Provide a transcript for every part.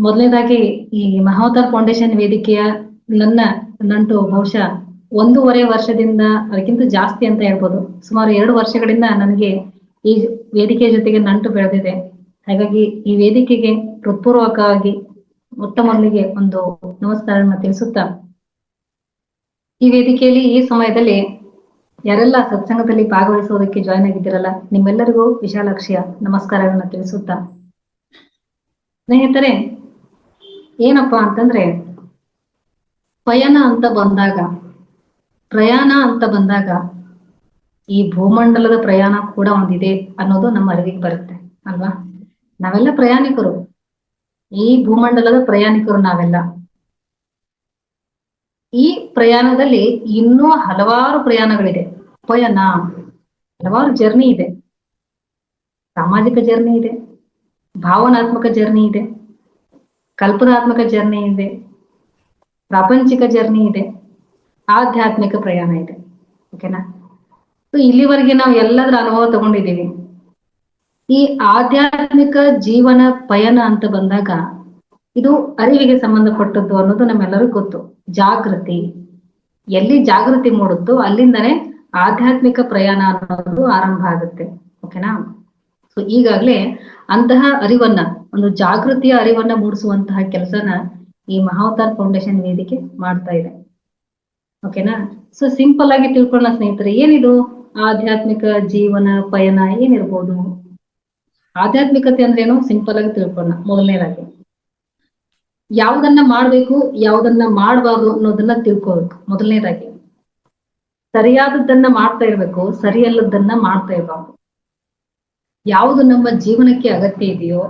ಮೊದಲನೇದಾಗಿ ಈ ಮಹಾವತಾರ್ ಫೌಂಡೇಶನ್ ವೇದಿಕೆಯ ನನ್ನ ನಂಟು ಬಹುಶಃ 1.5 ವರ್ಷದಿಂದ ಅದಕ್ಕಿಂತ ಜಾಸ್ತಿ ಅಂತ ಹೇಳ್ಬೋದು. ಸುಮಾರು 2 ವರ್ಷಗಳಿಂದ ನನಗೆ ಈ ವೇದಿಕೆಯ ಜೊತೆಗೆ ನಂಟು ಬೆಳೆದಿದೆ. ಹಾಗಾಗಿ ಈ ವೇದಿಕೆಗೆ ಹೃತ್ಪೂರ್ವಕವಾಗಿ ಮೊಟ್ಟ ಮೊದಲಿಗೆ ಒಂದು ನಮಸ್ಕಾರವನ್ನು ತಿಳಿಸುತ್ತಾ, ಈ ವೇದಿಕೆಯಲ್ಲಿ ಈ ಸಮಯದಲ್ಲಿ ಯಾರೆಲ್ಲ ಸತ್ಸಂಗದಲ್ಲಿ ಭಾಗವಹಿಸುವುದಕ್ಕೆ ಜಾಯ್ನ್ ಆಗಿದ್ದೀರಲ್ಲ, ನಿಮ್ಮೆಲ್ಲರಿಗೂ ವಿಶಾಲಾಕ್ಷಿಯ ನಮಸ್ಕಾರಗಳನ್ನ ತಿಳಿಸುತ್ತಾ, ಸ್ನೇಹಿತರೆ, ಏನಪ್ಪಾ ಅಂತಂದ್ರೆ ಪ್ರಯಾಣ ಅಂತ ಬಂದಾಗ ಈ ಭೂಮಂಡಲದ ಪ್ರಯಾಣ ಕೂಡ ಒಂದಿದೆ ಅನ್ನೋದು ನಮ್ಮ ಅರಿವಿಗೆ ಬರುತ್ತೆ ಅಲ್ವಾ. ನಾವೆಲ್ಲ ಪ್ರಯಾಣಿಕರು, ಈ ಭೂಮಂಡಲದ ಪ್ರಯಾಣಿಕರು ನಾವೆಲ್ಲ. ಈ ಪ್ರಯಾಣದಲ್ಲಿ ಇನ್ನೂ ಹಲವಾರು ಪ್ರಯಾಣಗಳಿದೆ. ಹಲವಾರು ಜರ್ನಿ ಇದೆ. ಸಾಮಾಜಿಕ ಜರ್ನಿ ಇದೆ, ಭಾವನಾತ್ಮಕ ಜರ್ನಿ ಇದೆ, ಕಲ್ಪನಾತ್ಮಕ ಜರ್ನಿ ಇದೆ, ಪ್ರಾಪಂಚಿಕ ಜರ್ನಿ ಇದೆ, ಆಧ್ಯಾತ್ಮಿಕ ಪ್ರಯಾಣ ಇದೆ. ಓಕೆನಾ? ಇಲ್ಲಿವರೆಗೆ ನಾವು ಎಲ್ಲದರ ಅನುಭವ ತಗೊಂಡಿದ್ದೀವಿ. ಈ ಆಧ್ಯಾತ್ಮಿಕ ಜೀವನ ಪಯಣ ಅಂತ ಬಂದಾಗ ಇದು ಅರಿವಿಗೆ ಸಂಬಂಧಪಟ್ಟದ್ದು ಅನ್ನೋದು ನಮ್ಮೆಲ್ಲರಿಗೂ ಗೊತ್ತು. ಜಾಗೃತಿ, ಎಲ್ಲಿ ಜಾಗೃತಿ ಮೂಡುತ್ತೋ ಅಲ್ಲಿಂದನೇ ಆಧ್ಯಾತ್ಮಿಕ ಪ್ರಯಾಣ ಅನ್ನೋದು ಆರಂಭ ಆಗುತ್ತೆ. ಓಕೆನಾ? ಸೊ ಈಗಾಗ್ಲೇ ಅಂತಹ ಅರಿವನ್ನ, ಒಂದು ಜಾಗೃತಿಯ ಅರಿವನ್ನ ಮೂಡಿಸುವಂತಹ ಕೆಲಸನ ಈ ಮಹಾವತಾರ್ ಫೌಂಡೇಶನ್ ವೇದಿಕೆ ಮಾಡ್ತಾ ಇದೆ. ಓಕೆನಾ? ಸೊ ಸಿಂಪಲ್ ಆಗಿ ತಿಳ್ಕೊಳ್ಳೋಣ ಸ್ನೇಹಿತರೆ, ಏನಿದು ಆಧ್ಯಾತ್ಮಿಕ ಜೀವನ ಪಯಣ ಏನಿರ್ಬೋದು? ಆಧ್ಯಾತ್ಮಿಕತೆ ಅಂದ್ರೇನು ಸಿಂಪಲ್ ಆಗಿ ತಿಳ್ಕೊಳ್ಳೋಣ. ಮೊದಲನೇದಾಗಿ ಯಾವುದನ್ನ ಮಾಡ್ಬೇಕು, ಯಾವುದನ್ನ ಮಾಡಬಾರ್ದು ಅನ್ನೋದನ್ನ ತಿಳ್ಕೋಬೇಕು. ಮೊದಲನೇದಾಗಿ ಸರಿಯಾದದ್ದನ್ನ ಮಾಡ್ತಾ ಇರ್ಬೇಕು, ಸರಿಯಲ್ಲದನ್ನ ಮಾಡ್ತಾ ಇರಬಾರ್ದು. ಯಾವುದು ನಮ್ಮ ಜೀವನಕ್ಕೆ ಅಗತ್ಯ ಇದೆಯೋ,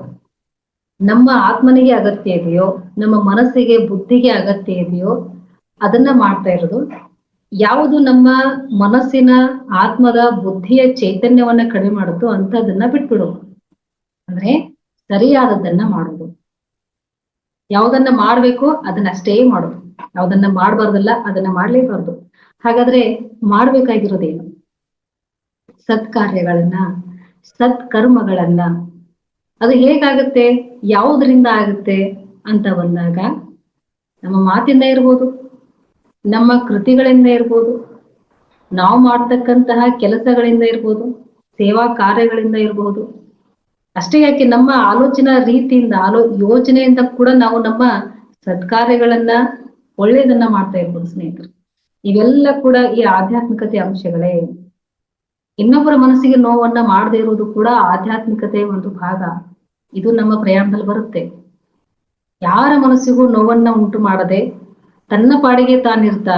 ನಮ್ಮ ಆತ್ಮನಿಗೆ ಅಗತ್ಯ ಇದೆಯೋ, ನಮ್ಮ ಮನಸ್ಸಿಗೆ ಬುದ್ಧಿಗೆ ಅಗತ್ಯ ಇದೆಯೋ ಅದನ್ನ ಮಾಡ್ತಾ ಇರೋದು. ಯಾವುದು ನಮ್ಮ ಮನಸ್ಸಿನ, ಆತ್ಮದ, ಬುದ್ಧಿಯ ಚೈತನ್ಯವನ್ನ ಕಡಿಮೆ ಮಾಡುತ್ತೋ ಅಂತದನ್ನ ಬಿಟ್ಬಿಡೋದು. ಅಂದ್ರೆ ಸರಿಯಾದದ್ದನ್ನ ಮಾಡೋದು. ಯಾವುದನ್ನ ಮಾಡ್ಬೇಕು ಅದನ್ನ ಅಷ್ಟೇ ಮಾಡೋದು, ಯಾವುದನ್ನ ಮಾಡ್ಬಾರ್ದಲ್ಲ ಅದನ್ನ ಮಾಡ್ಲೇಬಾರ್ದು. ಹಾಗಾದ್ರೆ ಮಾಡ್ಬೇಕಾಗಿರೋದೇನು? ಸತ್ಕಾರ್ಯಗಳನ್ನ, ಸತ್ಕರ್ಮಗಳನ್ನ. ಅದು ಹೇಗಾಗುತ್ತೆ, ಯಾವುದರಿಂದ ಆಗುತ್ತೆ ಅಂತ ಬಂದಾಗ ನಮ್ಮ ಮಾತಿಂದ ಇರ್ಬೋದು, ನಮ್ಮ ಕೃತಿಗಳಿಂದ ಇರ್ಬೋದು, ನಾವು ಮಾಡ್ತಕ್ಕಂತಹ ಕೆಲಸಗಳಿಂದ ಇರ್ಬೋದು, ಸೇವಾ ಕಾರ್ಯಗಳಿಂದ ಇರ್ಬೋದು. ಅಷ್ಟೇ ಯಾಕೆ ನಮ್ಮ ಆಲೋಚನಾ ರೀತಿಯಿಂದ, ಯೋಚನೆಯಿಂದ ಕೂಡ ನಾವು ನಮ್ಮ ಸತ್ಕಾರ್ಯಗಳನ್ನ, ಒಳ್ಳೇದನ್ನ ಮಾಡ್ತಾ ಇರ್ಬೋದು ಸ್ನೇಹಿತರು. ಇವೆಲ್ಲ ಕೂಡ ಈ ಆಧ್ಯಾತ್ಮಿಕತೆ ಅಂಶಗಳೇ. ಇನ್ನೊಬ್ಬರ ಮನಸ್ಸಿಗೆ ನೋವನ್ನ ಮಾಡದೇ ಇರುವುದು ಕೂಡ ಆಧ್ಯಾತ್ಮಿಕತೆಯ ಒಂದು ಭಾಗ. ಇದು ನಮ್ಮ ಪ್ರಯಾಣದಲ್ಲಿ ಬರುತ್ತೆ. ಯಾರ ಮನಸ್ಸಿಗೂ ನೋವನ್ನ ಉಂಟು ಮಾಡದೆ ತನ್ನ ಪಾಡಿಗೆ ತಾನಿರ್ತಾ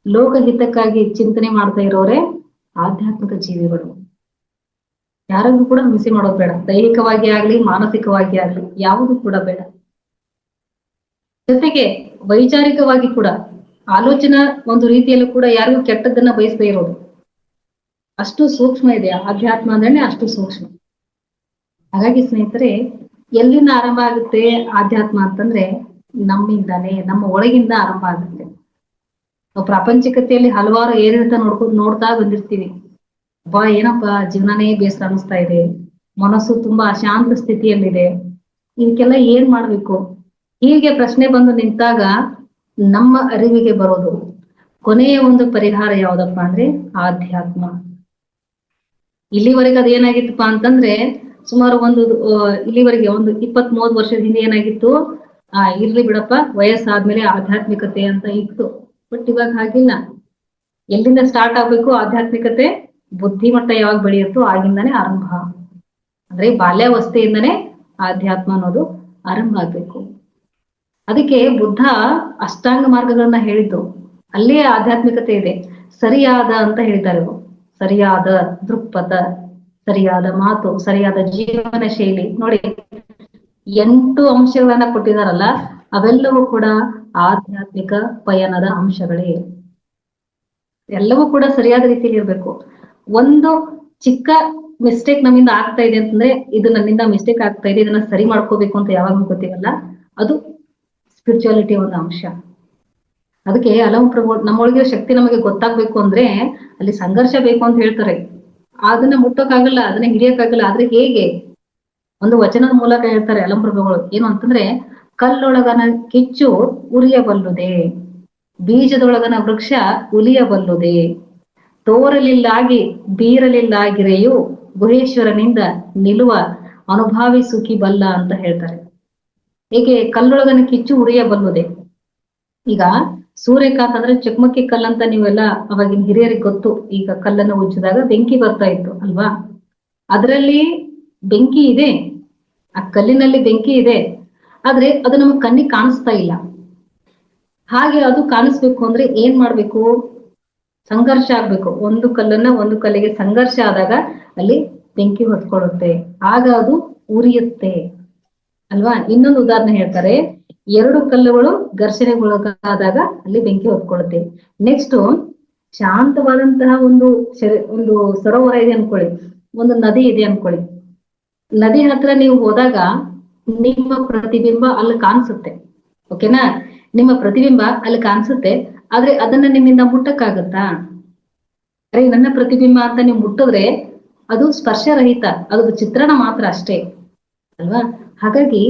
ಲೋಕಹಿತಕ್ಕಾಗಿ ಚಿಂತನೆ ಮಾಡ್ತಾ ಇರೋರೆ ಆಧ್ಯಾತ್ಮಿಕ ಜೀವಿಗಳು. ಯಾರಿಗೂ ಕೂಡ ಹಿಂಸೆ ಮಾಡೋದು ಬೇಡ. ದೈಹಿಕವಾಗಿ ಆಗ್ಲಿ, ಮಾನಸಿಕವಾಗಿ ಆಗ್ಲಿ, ಯಾವುದು ಕೂಡ ಬೇಡ. ಜೊತೆಗೆ ವೈಚಾರಿಕವಾಗಿ ಕೂಡ ಆಲೋಚನಾ ಒಂದು ರೀತಿಯಲ್ಲೂ ಕೂಡ ಯಾರಿಗೂ ಕೆಟ್ಟದ್ದನ್ನ ಬಯಸದೇ ಇರೋದು. ಅಷ್ಟು ಸೂಕ್ಷ್ಮ ಇದೆ ಆಧ್ಯಾತ್ಮ ಅಂದ್ರೆ, ಅಷ್ಟು ಸೂಕ್ಷ್ಮ. ಹಾಗಾಗಿ ಸ್ನೇಹಿತರೆ, ಎಲ್ಲಿಂದ ಆರಂಭ ಆಗುತ್ತೆ ಆಧ್ಯಾತ್ಮ ಅಂತಂದ್ರೆ ನಮ್ಮಿಂದಾನೆ, ನಮ್ಮ ಒಳಗಿಂದ ಆರಂಭ ಆಗುತ್ತೆ. ನಾವು ಪ್ರಾಪಂಚಿಕತೆಯಲ್ಲಿ ಹಲವಾರು ಏರಿಳಿತ ನೋಡ್ತಾ ಬಂದಿರ್ತೀವಿ. ಏನಪ್ಪಾ ಜೀವನನೇ ಬೇಸರ ಅನಿಸ್ತಾ ಇದೆ, ಮನಸ್ಸು ತುಂಬಾ ಅಶಾಂತ ಸ್ಥಿತಿಯಲ್ಲಿದೆ, ಇದಕ್ಕೆಲ್ಲ ಏನ್ ಮಾಡ್ಬೇಕು, ಹೀಗೆ ಪ್ರಶ್ನೆ ಬಂದು ನಿಂತಾಗ ನಮ್ಮ ಅರಿವಿಗೆ ಬರೋದು ಕೊನೆಯ ಒಂದು ಪರಿಹಾರ ಯಾವ್ದಪ್ಪ ಅಂದ್ರೆ ಆಧ್ಯಾತ್ಮ. ಇಲ್ಲಿವರೆಗೆ ಅದೇನಾಗಿತ್ತಪ್ಪ ಅಂತಂದ್ರೆ, ಸುಮಾರು ಇಲ್ಲಿವರೆಗೆ ಒಂದು 20-30 ವರ್ಷದ ಹಿಂದೆ ಏನಾಗಿತ್ತು, ಇರ್ಲಿ ಬಿಡಪ್ಪ ವಯಸ್ಸಾದ್ಮೇಲೆ ಆಧ್ಯಾತ್ಮಿಕತೆ ಅಂತ ಇತ್ತು. ಬಟ್ ಇವಾಗ ಹಾಗಿಲ್ಲ. ಎಲ್ಲಿಂದ ಸ್ಟಾರ್ಟ್ ಆಗ್ಬೇಕು ಆಧ್ಯಾತ್ಮಿಕತೆ? ಬುದ್ಧಿಮಟ್ಟ ಯಾವಾಗ ಬೆಳೆಯುತ್ತೋ ಆಗಿಂದಾನೇ ಆರಂಭ. ಅಂದ್ರೆ ಬಾಲ್ಯಾವಸ್ಥೆಯಿಂದನೇ ಆಧ್ಯಾತ್ಮ ಅನ್ನೋದು ಆರಂಭ ಆಗ್ಬೇಕು. ಅದಕ್ಕೆ ಬುದ್ಧ ಅಷ್ಟಾಂಗ ಮಾರ್ಗಗಳನ್ನ ಹೇಳಿದ್ದು. ಅಲ್ಲೇ ಆಧ್ಯಾತ್ಮಿಕತೆ ಇದೆ. ಸರಿಯಾದ ಅಂತ ಹೇಳಿದ್ದಾರೆ. ಸರಿಯಾದ ದೃಕ್ಪಥ, ಸರಿಯಾದ ಮಾತು, ಸರಿಯಾದ ಜೀವನ ಶೈಲಿ. ನೋಡಿ 8 ಅಂಶಗಳನ್ನ ಕೊಟ್ಟಿದಾರಲ್ಲ, ಅವೆಲ್ಲವೂ ಕೂಡ ಆಧ್ಯಾತ್ಮಿಕ ಪಯಣದ ಅಂಶಗಳೇ. ಎಲ್ಲವೂ ಕೂಡ ಸರಿಯಾದ ರೀತಿಯಲ್ಲಿ ಇರ್ಬೇಕು. ಒಂದು ಚಿಕ್ಕ ಮಿಸ್ಟೇಕ್ ನಮ್ಮಿಂದ ಆಗ್ತಾ ಇದೆ ಅಂತಂದ್ರೆ, ಇದು ನನ್ನಿಂದ ಮಿಸ್ಟೇಕ್ ಆಗ್ತಾ ಇದೆ, ಇದನ್ನ ಸರಿ ಮಾಡ್ಕೋಬೇಕು ಅಂತ ಯಾವಾಗ ಗೊತ್ತಿರಲ್ಲ, ಅದು ಸ್ಪಿರಿಚುಯಾಲಿಟಿ ಒಂದು ಅಂಶ. ಅದಕ್ಕೆ ಹಲವು ನಮ್ಮೊಳಗಿರೋ ಶಕ್ತಿ ನಮಗೆ ಗೊತ್ತಾಗ್ಬೇಕು ಅಂದ್ರೆ ಅಲ್ಲಿ ಸಂಘರ್ಷ ಬೇಕು ಅಂತ ಹೇಳ್ತಾರೆ. ಅದನ್ನ ಮುಟ್ಟೋಕ್ಕಾಗಲ್ಲ, ಅದನ್ನ ಹಿಡಿಯಕ್ಕಾಗಲ್ಲ. ಆದ್ರೆ ಹೇಗೆ? ಒಂದು ವಚನದ ಮೂಲಕ ಹೇಳ್ತಾರೆ ಅಲಂಪ್ರಭುಗಳು. ಏನು ಅಂತಂದ್ರೆ, ಕಲ್ಲೊಳಗನ ಕಿಚ್ಚು ಉರಿಯಬಲ್ಲುದೆ, ಬೀಜದೊಳಗನ ವೃಕ್ಷ ಉಲಿಯಬಲ್ಲುದೆ, ತೋರಲಿಲ್ಲಾಗಿ ಬೀರಲಿಲ್ಲಾಗಿರೆಯು ಗುಹೇಶ್ವರನಿಂದ ನಿಲ್ಲುವ ಅನುಭಾವಿಸುಕಿ ಬಲ್ಲ ಅಂತ ಹೇಳ್ತಾರೆ. ಹೇಗೆ ಕಲ್ಲೊಳಗನ ಕಿಚ್ಚು ಉರಿಯಬಲ್ಲುದೆ. ಈಗ ಸೂರ್ಯಕಾಂತ್ ಅಂದ್ರೆ ಚಕಮಕಿ ಕಲ್ಲಂತ ನೀವೆಲ್ಲ ಅವಾಗಿನ ಹಿರಿಯರಿಗೆ ಗೊತ್ತು. ಈಗ ಕಲ್ಲನ್ನು ಉಜ್ಜಿದಾಗ ಬೆಂಕಿ ಬರ್ತಾ ಇತ್ತು ಅಲ್ವಾ? ಅದರಲ್ಲಿ ಬೆಂಕಿ ಇದೆ, ಆ ಕಲ್ಲಿನಲ್ಲಿ ಬೆಂಕಿ ಇದೆ, ಆದ್ರೆ ಅದು ನಮಗ್ ಕಣ್ಣಿಗೆ ಕಾಣಿಸ್ತಾ ಇಲ್ಲ. ಹಾಗೆ ಅದು ಕಾಣಿಸ್ಬೇಕು ಅಂದ್ರೆ ಏನ್ ಮಾಡ್ಬೇಕು? ಸಂಘರ್ಷ ಆಗ್ಬೇಕು. ಒಂದು ಕಲ್ಲನ್ನ ಒಂದು ಕಲ್ಲಿಗೆ ಸಂಘರ್ಷ ಆದಾಗ ಅಲ್ಲಿ ಬೆಂಕಿ ಹೊತ್ಕೊಳ್ಳುತ್ತೆ, ಆಗ ಅದು ಉರಿಯುತ್ತೆ ಅಲ್ವಾ? ಇನ್ನೊಂದು ಉದಾಹರಣೆ ಹೇಳ್ತಾರೆ, ಎರಡು ಕಲ್ಲುಗಳು ಘರ್ಷಣೆಗೊಳಗಾದಾಗ ಅಲ್ಲಿ ಬೆಂಕಿ ಹೊತ್ಕೊಳ್ಳುತ್ತೆ. ನೆಕ್ಸ್ಟ್ ಶಾಂತವಾದಂತಹ ಒಂದು ಸರೋವರ ಇದೆ ಅನ್ಕೊಳ್ಳಿ, ಒಂದು ನದಿ ಇದೆ ಅನ್ಕೊಳ್ಳಿ. ನದಿ ಹತ್ರ ನೀವು ಹೋದಾಗ ನಿಮ್ಮ ಪ್ರತಿಬಿಂಬ ಅಲ್ಲಿ ಕಾಣಿಸುತ್ತೆ, ಓಕೆನಾ? ನಿಮ್ಮ ಪ್ರತಿಬಿಂಬ ಅಲ್ಲಿ ಕಾಣಿಸುತ್ತೆ, ಆದ್ರೆ ಅದನ್ನ ನಿಮ್ಮಿಂದ ಮುಟ್ಟಕ್ಕಾಗತ್ತಾ? ಅರೆ ನನ್ನ ಪ್ರತಿಬಿಂಬ ಅಂತ ನೀವು ಮುಟ್ಟಿದ್ರೆ ಅದು ಸ್ಪರ್ಶರಹಿತ, ಅದು ಚಿತ್ರಣ ಮಾತ್ರ ಅಷ್ಟೇ ಅಲ್ವಾ? ಹಾಗಾಗಿ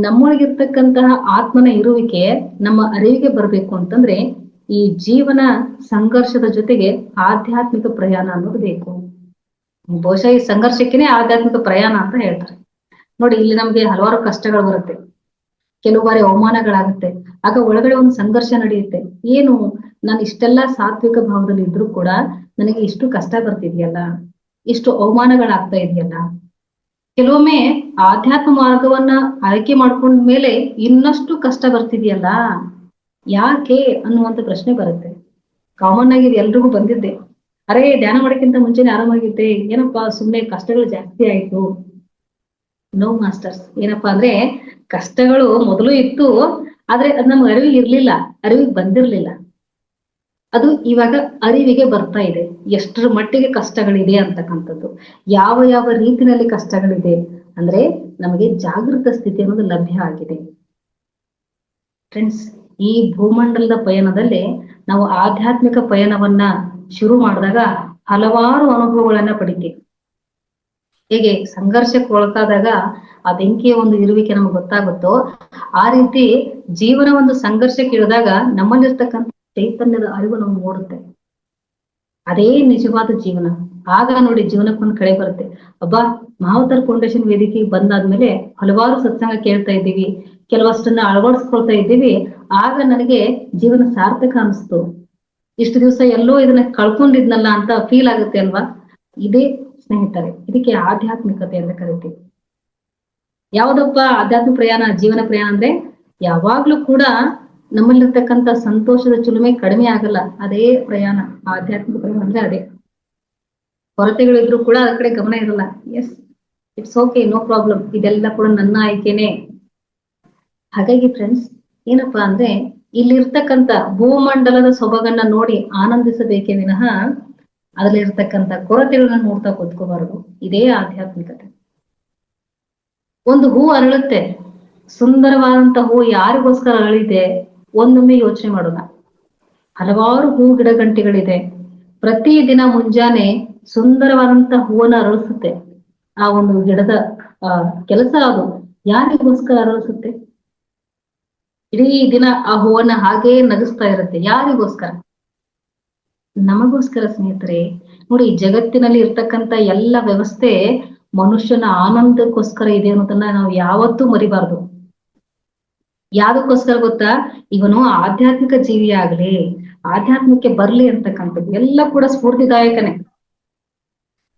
ನಮ್ಮೊಳಗಿರ್ತಕ್ಕಂತಹ ಆತ್ಮನ ಇರುವಿಕೆ ನಮ್ಮ ಅರಿವಿಗೆ ಬರ್ಬೇಕು ಅಂತಂದ್ರೆ ಈ ಜೀವನ ಸಂಘರ್ಷದ ಜೊತೆಗೆ ಆಧ್ಯಾತ್ಮಿಕ ಪ್ರಯಾಣ ಅನ್ನೋದು ಬೇಕು. ಬಹುಶಃ ಈ ಸಂಘರ್ಷಕ್ಕೆನೆ ಆಧ್ಯಾತ್ಮಿಕ ಪ್ರಯಾಣ ಅಂತ ಹೇಳ್ತಾರೆ. ನೋಡಿ, ಇಲ್ಲಿ ನಮ್ಗೆ ಹಲವಾರು ಕಷ್ಟಗಳು ಬರುತ್ತೆ, ಕೆಲವು ಬಾರಿ ಅವಮಾನಗಳಾಗುತ್ತೆ, ಆಗ ಒಳಗಡೆ ಒಂದು ಸಂಘರ್ಷ ನಡೆಯುತ್ತೆ. ಏನು, ನಾನು ಇಷ್ಟೆಲ್ಲಾ ಸಾತ್ವಿಕ ಭಾವದಲ್ಲಿ ಇದ್ರೂ ಕೂಡ ನನಗೆ ಇಷ್ಟು ಕಷ್ಟ ಬರ್ತಿದ್ಯಲ್ಲ, ಇಷ್ಟು ಅವಮಾನಗಳಾಗ್ತಾ ಇದೆಯಲ್ಲ. ಕೆಲವೊಮ್ಮೆ ಆಧ್ಯಾತ್ಮ ಮಾರ್ಗವನ್ನ ಆಯ್ಕೆ ಮಾಡ್ಕೊಂಡ್ಮೇಲೆ ಇನ್ನಷ್ಟು ಕಷ್ಟ ಬರ್ತಿದ್ಯಲ್ಲ, ಯಾಕೆ ಅನ್ನುವಂತ ಪ್ರಶ್ನೆ ಬರುತ್ತೆ. ಕಾಮನ್ ಆಗಿ ಎಲ್ರಿಗೂ ಬಂದಿದ್ದೆ. ಅರೆ ಧ್ಯಾನ ಮಾಡೋಕ್ಕಿಂತ ಮುಂಚೆನೆ ಆರಾಮಾಗಿದ್ದೆ, ಏನಪ್ಪಾ ಸುಮ್ನೆ ಕಷ್ಟಗಳು ಜಾಸ್ತಿ ಆಯ್ತು. ನೋ ಮಾಸ್ಟರ್ಸ್, ಏನಪ್ಪಾ ಅಂದ್ರೆ ಕಷ್ಟಗಳು ಮೊದಲು ಇತ್ತು, ಆದ್ರೆ ಅದ್ ನಮ್ಗೆ ಅರಿವಿಗೆ ಇರ್ಲಿಲ್ಲ, ಅರಿವಿಗೆ ಬಂದಿರ್ಲಿಲ್ಲ. ಅದು ಇವಾಗ ಅರಿವಿಗೆ ಬರ್ತಾ ಇದೆ, ಎಷ್ಟರ ಮಟ್ಟಿಗೆ ಕಷ್ಟಗಳಿದೆ ಅಂತಕ್ಕಂಥದ್ದು, ಯಾವ ಯಾವ ರೀತಿನಲ್ಲಿ ಕಷ್ಟಗಳಿದೆ ಅಂದ್ರೆ ನಮಗೆ ಜಾಗೃತ ಸ್ಥಿತಿ ಅನ್ನೋದು ಲಭ್ಯ ಆಗಿದೆ. ಫ್ರೆಂಡ್ಸ್, ಈ ಭೂಮಂಡಲದ ಪಯಣದಲ್ಲಿ ನಾವು ಆಧ್ಯಾತ್ಮಿಕ ಪಯಣವನ್ನ ಶುರು ಮಾಡಿದಾಗ ಹಲವಾರು ಅನುಭವಗಳನ್ನ ಪಡಿತೀವಿ. ಹೇಗೆ ಸಂಘರ್ಷಕ್ಕೆ ಒಳಗಾದಾಗ ಆ ಬೆಂಕಿಯ ಒಂದು ಇರುವಿಕೆ ನಮ್ಗೆ ಗೊತ್ತಾಗುತ್ತೋ, ಆ ರೀತಿ ಜೀವನ ಒಂದು ಸಂಘರ್ಷಕ್ಕೆ ಇಳಿದಾಗ ನಮ್ಮಲ್ಲಿರ್ತಕ್ಕಂಥ ಚೈತನ್ಯದ ಅರಿವು ನಮ್ಗೆ ಮೂಡುತ್ತೆ. ಅದೇ ನಿಜವಾದ ಜೀವನ. ಆಗ ನೋಡಿ ಜೀವನಕ್ಕೊಂದು ಕಳೆ ಬರುತ್ತೆ. ಅಬ್ಬಾ, ಮಹಾವತಾರ್ ಫೌಂಡೇಶನ್ ವೇದಿಕೆಗೆ ಬಂದಾದ್ಮೇಲೆ ಹಲವಾರು ಸತ್ಸಂಗ ಕೇಳ್ತಾ ಇದ್ದೀವಿ, ಕೆಲವಷ್ಟನ್ನ ಅಳವಡಿಸ್ಕೊಳ್ತಾ ಇದ್ದೀವಿ, ಆಗ ನನಗೆ ಜೀವನ ಸಾರ್ಥಕ ಅನಿಸ್ತು. ಇಷ್ಟು ದಿವಸ ಎಲ್ಲೋ ಇದನ್ನ ಕಳ್ಕೊಂಡಿದ್ನಲ್ಲ ಅಂತ ಫೀಲ್ ಆಗುತ್ತೆ ಅಲ್ವಾ? ಇದೇ ಸ್ನೇಹಿತರೆ, ಇದಕ್ಕೆ ಆಧ್ಯಾತ್ಮಿಕತೆ ಅಂತ ಕರಿತೀವಿ. ಯಾವ್ದಪ್ಪ ಆಧ್ಯಾತ್ಮಿಕ ಪ್ರಯಾಣ, ಜೀವನ ಪ್ರಯಾಣ ಅಂದ್ರೆ ಯಾವಾಗ್ಲೂ ಕೂಡ ನಮ್ಮಲ್ಲಿರ್ತಕ್ಕಂಥ ಸಂತೋಷದ ಚಿಲುಮೆ ಕಡಿಮೆ ಆಗಲ್ಲ, ಅದೇ ಪ್ರಯಾಣ. ಆಧ್ಯಾತ್ಮಿಕ ಪ್ರಯಾಣ ಅಂದ್ರೆ ಅದೇ. ಕೊರತೆಗಳಿದ್ರು ಕೂಡ ಅದ್ರ ಕಡೆ ಗಮನ ಇರಲ್ಲ. Yes, it's okay, no problem, ಇದೆಲ್ಲ ಕೂಡ ನನ್ನ ಆಯ್ಕೆನೆ. ಹಾಗಾಗಿ ಫ್ರೆಂಡ್ಸ್, ಏನಪ್ಪಾ ಅಂದ್ರೆ ಇಲ್ಲಿರ್ತಕ್ಕಂಥ ಭೂಮಂಡಲದ ಸೊಬಗನ್ನ ನೋಡಿ ಆನಂದಿಸಬೇಕೇ ವಿನಃ ಅದ್ರಲ್ಲಿ ಇರ್ತಕ್ಕಂಥ ಕೊರತೆಗಳನ್ನ ನೋಡ್ತಾ ಕೂತ್ಕೋಬಾರದು. ಇದೇ ಆಧ್ಯಾತ್ಮಿಕತೆ. ಒಂದು ಹೂ ಅರಳುತ್ತೆ, ಸುಂದರವಾದಂತ ಹೂ ಯಾರಿಗೋಸ್ಕರ ಅರಳಿದೆ ಒಂದೊಮ್ಮೆ ಯೋಚನೆ ಮಾಡೋಣ. ಹಲವಾರು ಹೂ ಗಿಡ ಗಂಟೆಗಳಿದೆ, ಪ್ರತಿ ದಿನ ಮುಂಜಾನೆ ಸುಂದರವಾದಂತ ಹೂವನ್ನ ಅರಳಿಸುತ್ತೆ. ಆ ಒಂದು ಗಿಡದ ಕೆಲಸ ಅದು ಯಾರಿಗೋಸ್ಕರ ಅರಳಿಸುತ್ತೆ? ಇಡೀ ದಿನ ಆ ಹೂವನ್ನ ಹಾಗೇ ನಗಿಸ್ತಾ ಇರುತ್ತೆ. ಯಾರಿಗೋಸ್ಕರ? ನಮಗೋಸ್ಕರ ಸ್ನೇಹಿತರೆ. ನೋಡಿ, ಜಗತ್ತಿನಲ್ಲಿ ಇರ್ತಕ್ಕಂಥ ಎಲ್ಲ ವ್ಯವಸ್ಥೆ ಮನುಷ್ಯನ ಆನಂದಕ್ಕೋಸ್ಕರ ಇದೆ ಅನ್ನೋದನ್ನ ನಾವು ಯಾವತ್ತೂ ಮರಿಬಾರ್ದು. ಯಾವ್ದಕ್ಕೋಸ್ಕರ ಗೊತ್ತಾ? ಇವನು ಆಧ್ಯಾತ್ಮಿಕ ಜೀವಿ ಆಗ್ಲಿ, ಆಧ್ಯಾತ್ಮಕ್ಕೆ ಬರ್ಲಿ ಅಂತಕ್ಕಂಥದ್ದು ಎಲ್ಲ ಕೂಡ ಸ್ಫೂರ್ತಿದಾಯಕನೇ.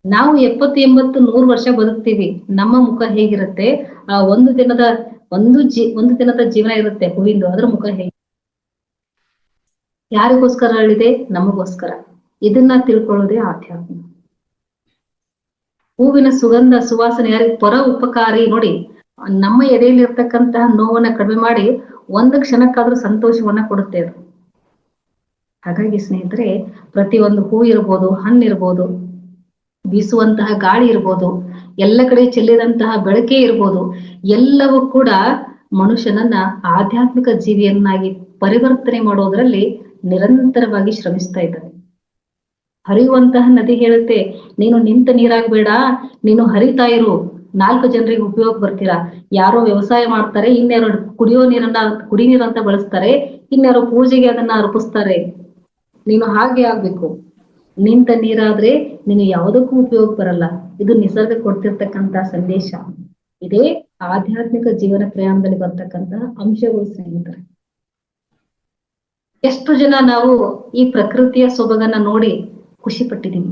ನಾವು 70, 80, 100 ವರ್ಷ ಬದುಕ್ತೀವಿ, ನಮ್ಮ ಮುಖ ಹೇಗಿರುತ್ತೆ? ಆ ಒಂದು ದಿನದ ಜೀವನ ಇರುತ್ತೆ ಹೂವಿಂದು, ಅದ್ರ ಮುಖ ಹೇಗೆ? ಯಾರಿಗೋಸ್ಕರ ಅರಳಿದೆ? ನಮಗೋಸ್ಕರ. ಇದನ್ನ ತಿಳ್ಕೊಳ್ಳೋದೇ ಆಧ್ಯಾತ್ಮ. ಹೂವಿನ ಸುಗಂಧ ಸುವಾಸನೆ ಯಾರಿಗೆ? ಪರ ಉಪಕಾರಿ. ನೋಡಿ, ನಮ್ಮ ಎದೆಯಲ್ಲಿ ಇರ್ತಕ್ಕಂತಹ ನೋವನ್ನ ಕಡಿಮೆ ಮಾಡಿ ಒಂದು ಕ್ಷಣಕ್ಕಾದ್ರೂ ಸಂತೋಷವನ್ನ ಕೊಡುತ್ತೆ ಅದು. ಹಾಗಾಗಿ ಸ್ನೇಹಿತರೆ, ಪ್ರತಿಯೊಂದು ಹೂ ಇರ್ಬೋದು, ಹಣ್ಣಿರ್ಬೋದು, ಬೀಸುವಂತಹ ಗಾಳಿ ಇರ್ಬೋದು, ಎಲ್ಲ ಕಡೆ ಚೆಲ್ಲಿದಂತಹ ಬೆಳಕೆ ಇರ್ಬೋದು, ಎಲ್ಲವೂ ಕೂಡ ಮನುಷ್ಯನನ್ನ ಆಧ್ಯಾತ್ಮಿಕ ಜೀವಿಯನ್ನಾಗಿ ಪರಿವರ್ತನೆ ಮಾಡೋದ್ರಲ್ಲಿ ನಿರಂತರವಾಗಿ ಶ್ರಮಿಸ್ತಾ ಇದ್ದಾರೆ. ಹರಿಯುವಂತಹ ನದಿ ಹೇಳುತ್ತೆ, ನೀನು ನಿಂತ ನೀರಾಗ್ಬೇಡ, ನೀನು ಹರಿತಾ ಇರು. 4 ಜನರಿಗೆ ಉಪಯೋಗ ಬರ್ತೀರಾ. ಯಾರೋ ವ್ಯವಸಾಯ ಮಾಡ್ತಾರೆ, ಇನ್ಯಾರೋ ಕುಡಿ ನೀರಂತ ಬಳಸ್ತಾರೆ, ಇನ್ಯಾರೋ ಪೂಜೆಗೆ ಅದನ್ನ ಅರ್ಪಿಸ್ತಾರೆ. ನೀನು ಹಾಗೆ ಆಗ್ಬೇಕು. ನಿಂತ ನೀರಾದ್ರೆ ನೀನು ಯಾವುದಕ್ಕೂ ಉಪಯೋಗ ಬರಲ್ಲ. ಇದು ನಿಸರ್ಗ ಕೊಡ್ತಿರ್ತಕ್ಕಂತ ಸಂದೇಶ. ಇದೇ ಆಧ್ಯಾತ್ಮಿಕ ಜೀವನ ಪ್ರಯಾಣದಲ್ಲಿ ಬರ್ತಕ್ಕಂತ ಅಂಶಗಳು ಸ್ನೇಹಿತರೆ. ಎಷ್ಟು ಜನ ನಾವು ಈ ಪ್ರಕೃತಿಯ ಸೊಬಗನ್ನ ನೋಡಿ ಖುಷಿ ಪಟ್ಟಿದೀವಿ.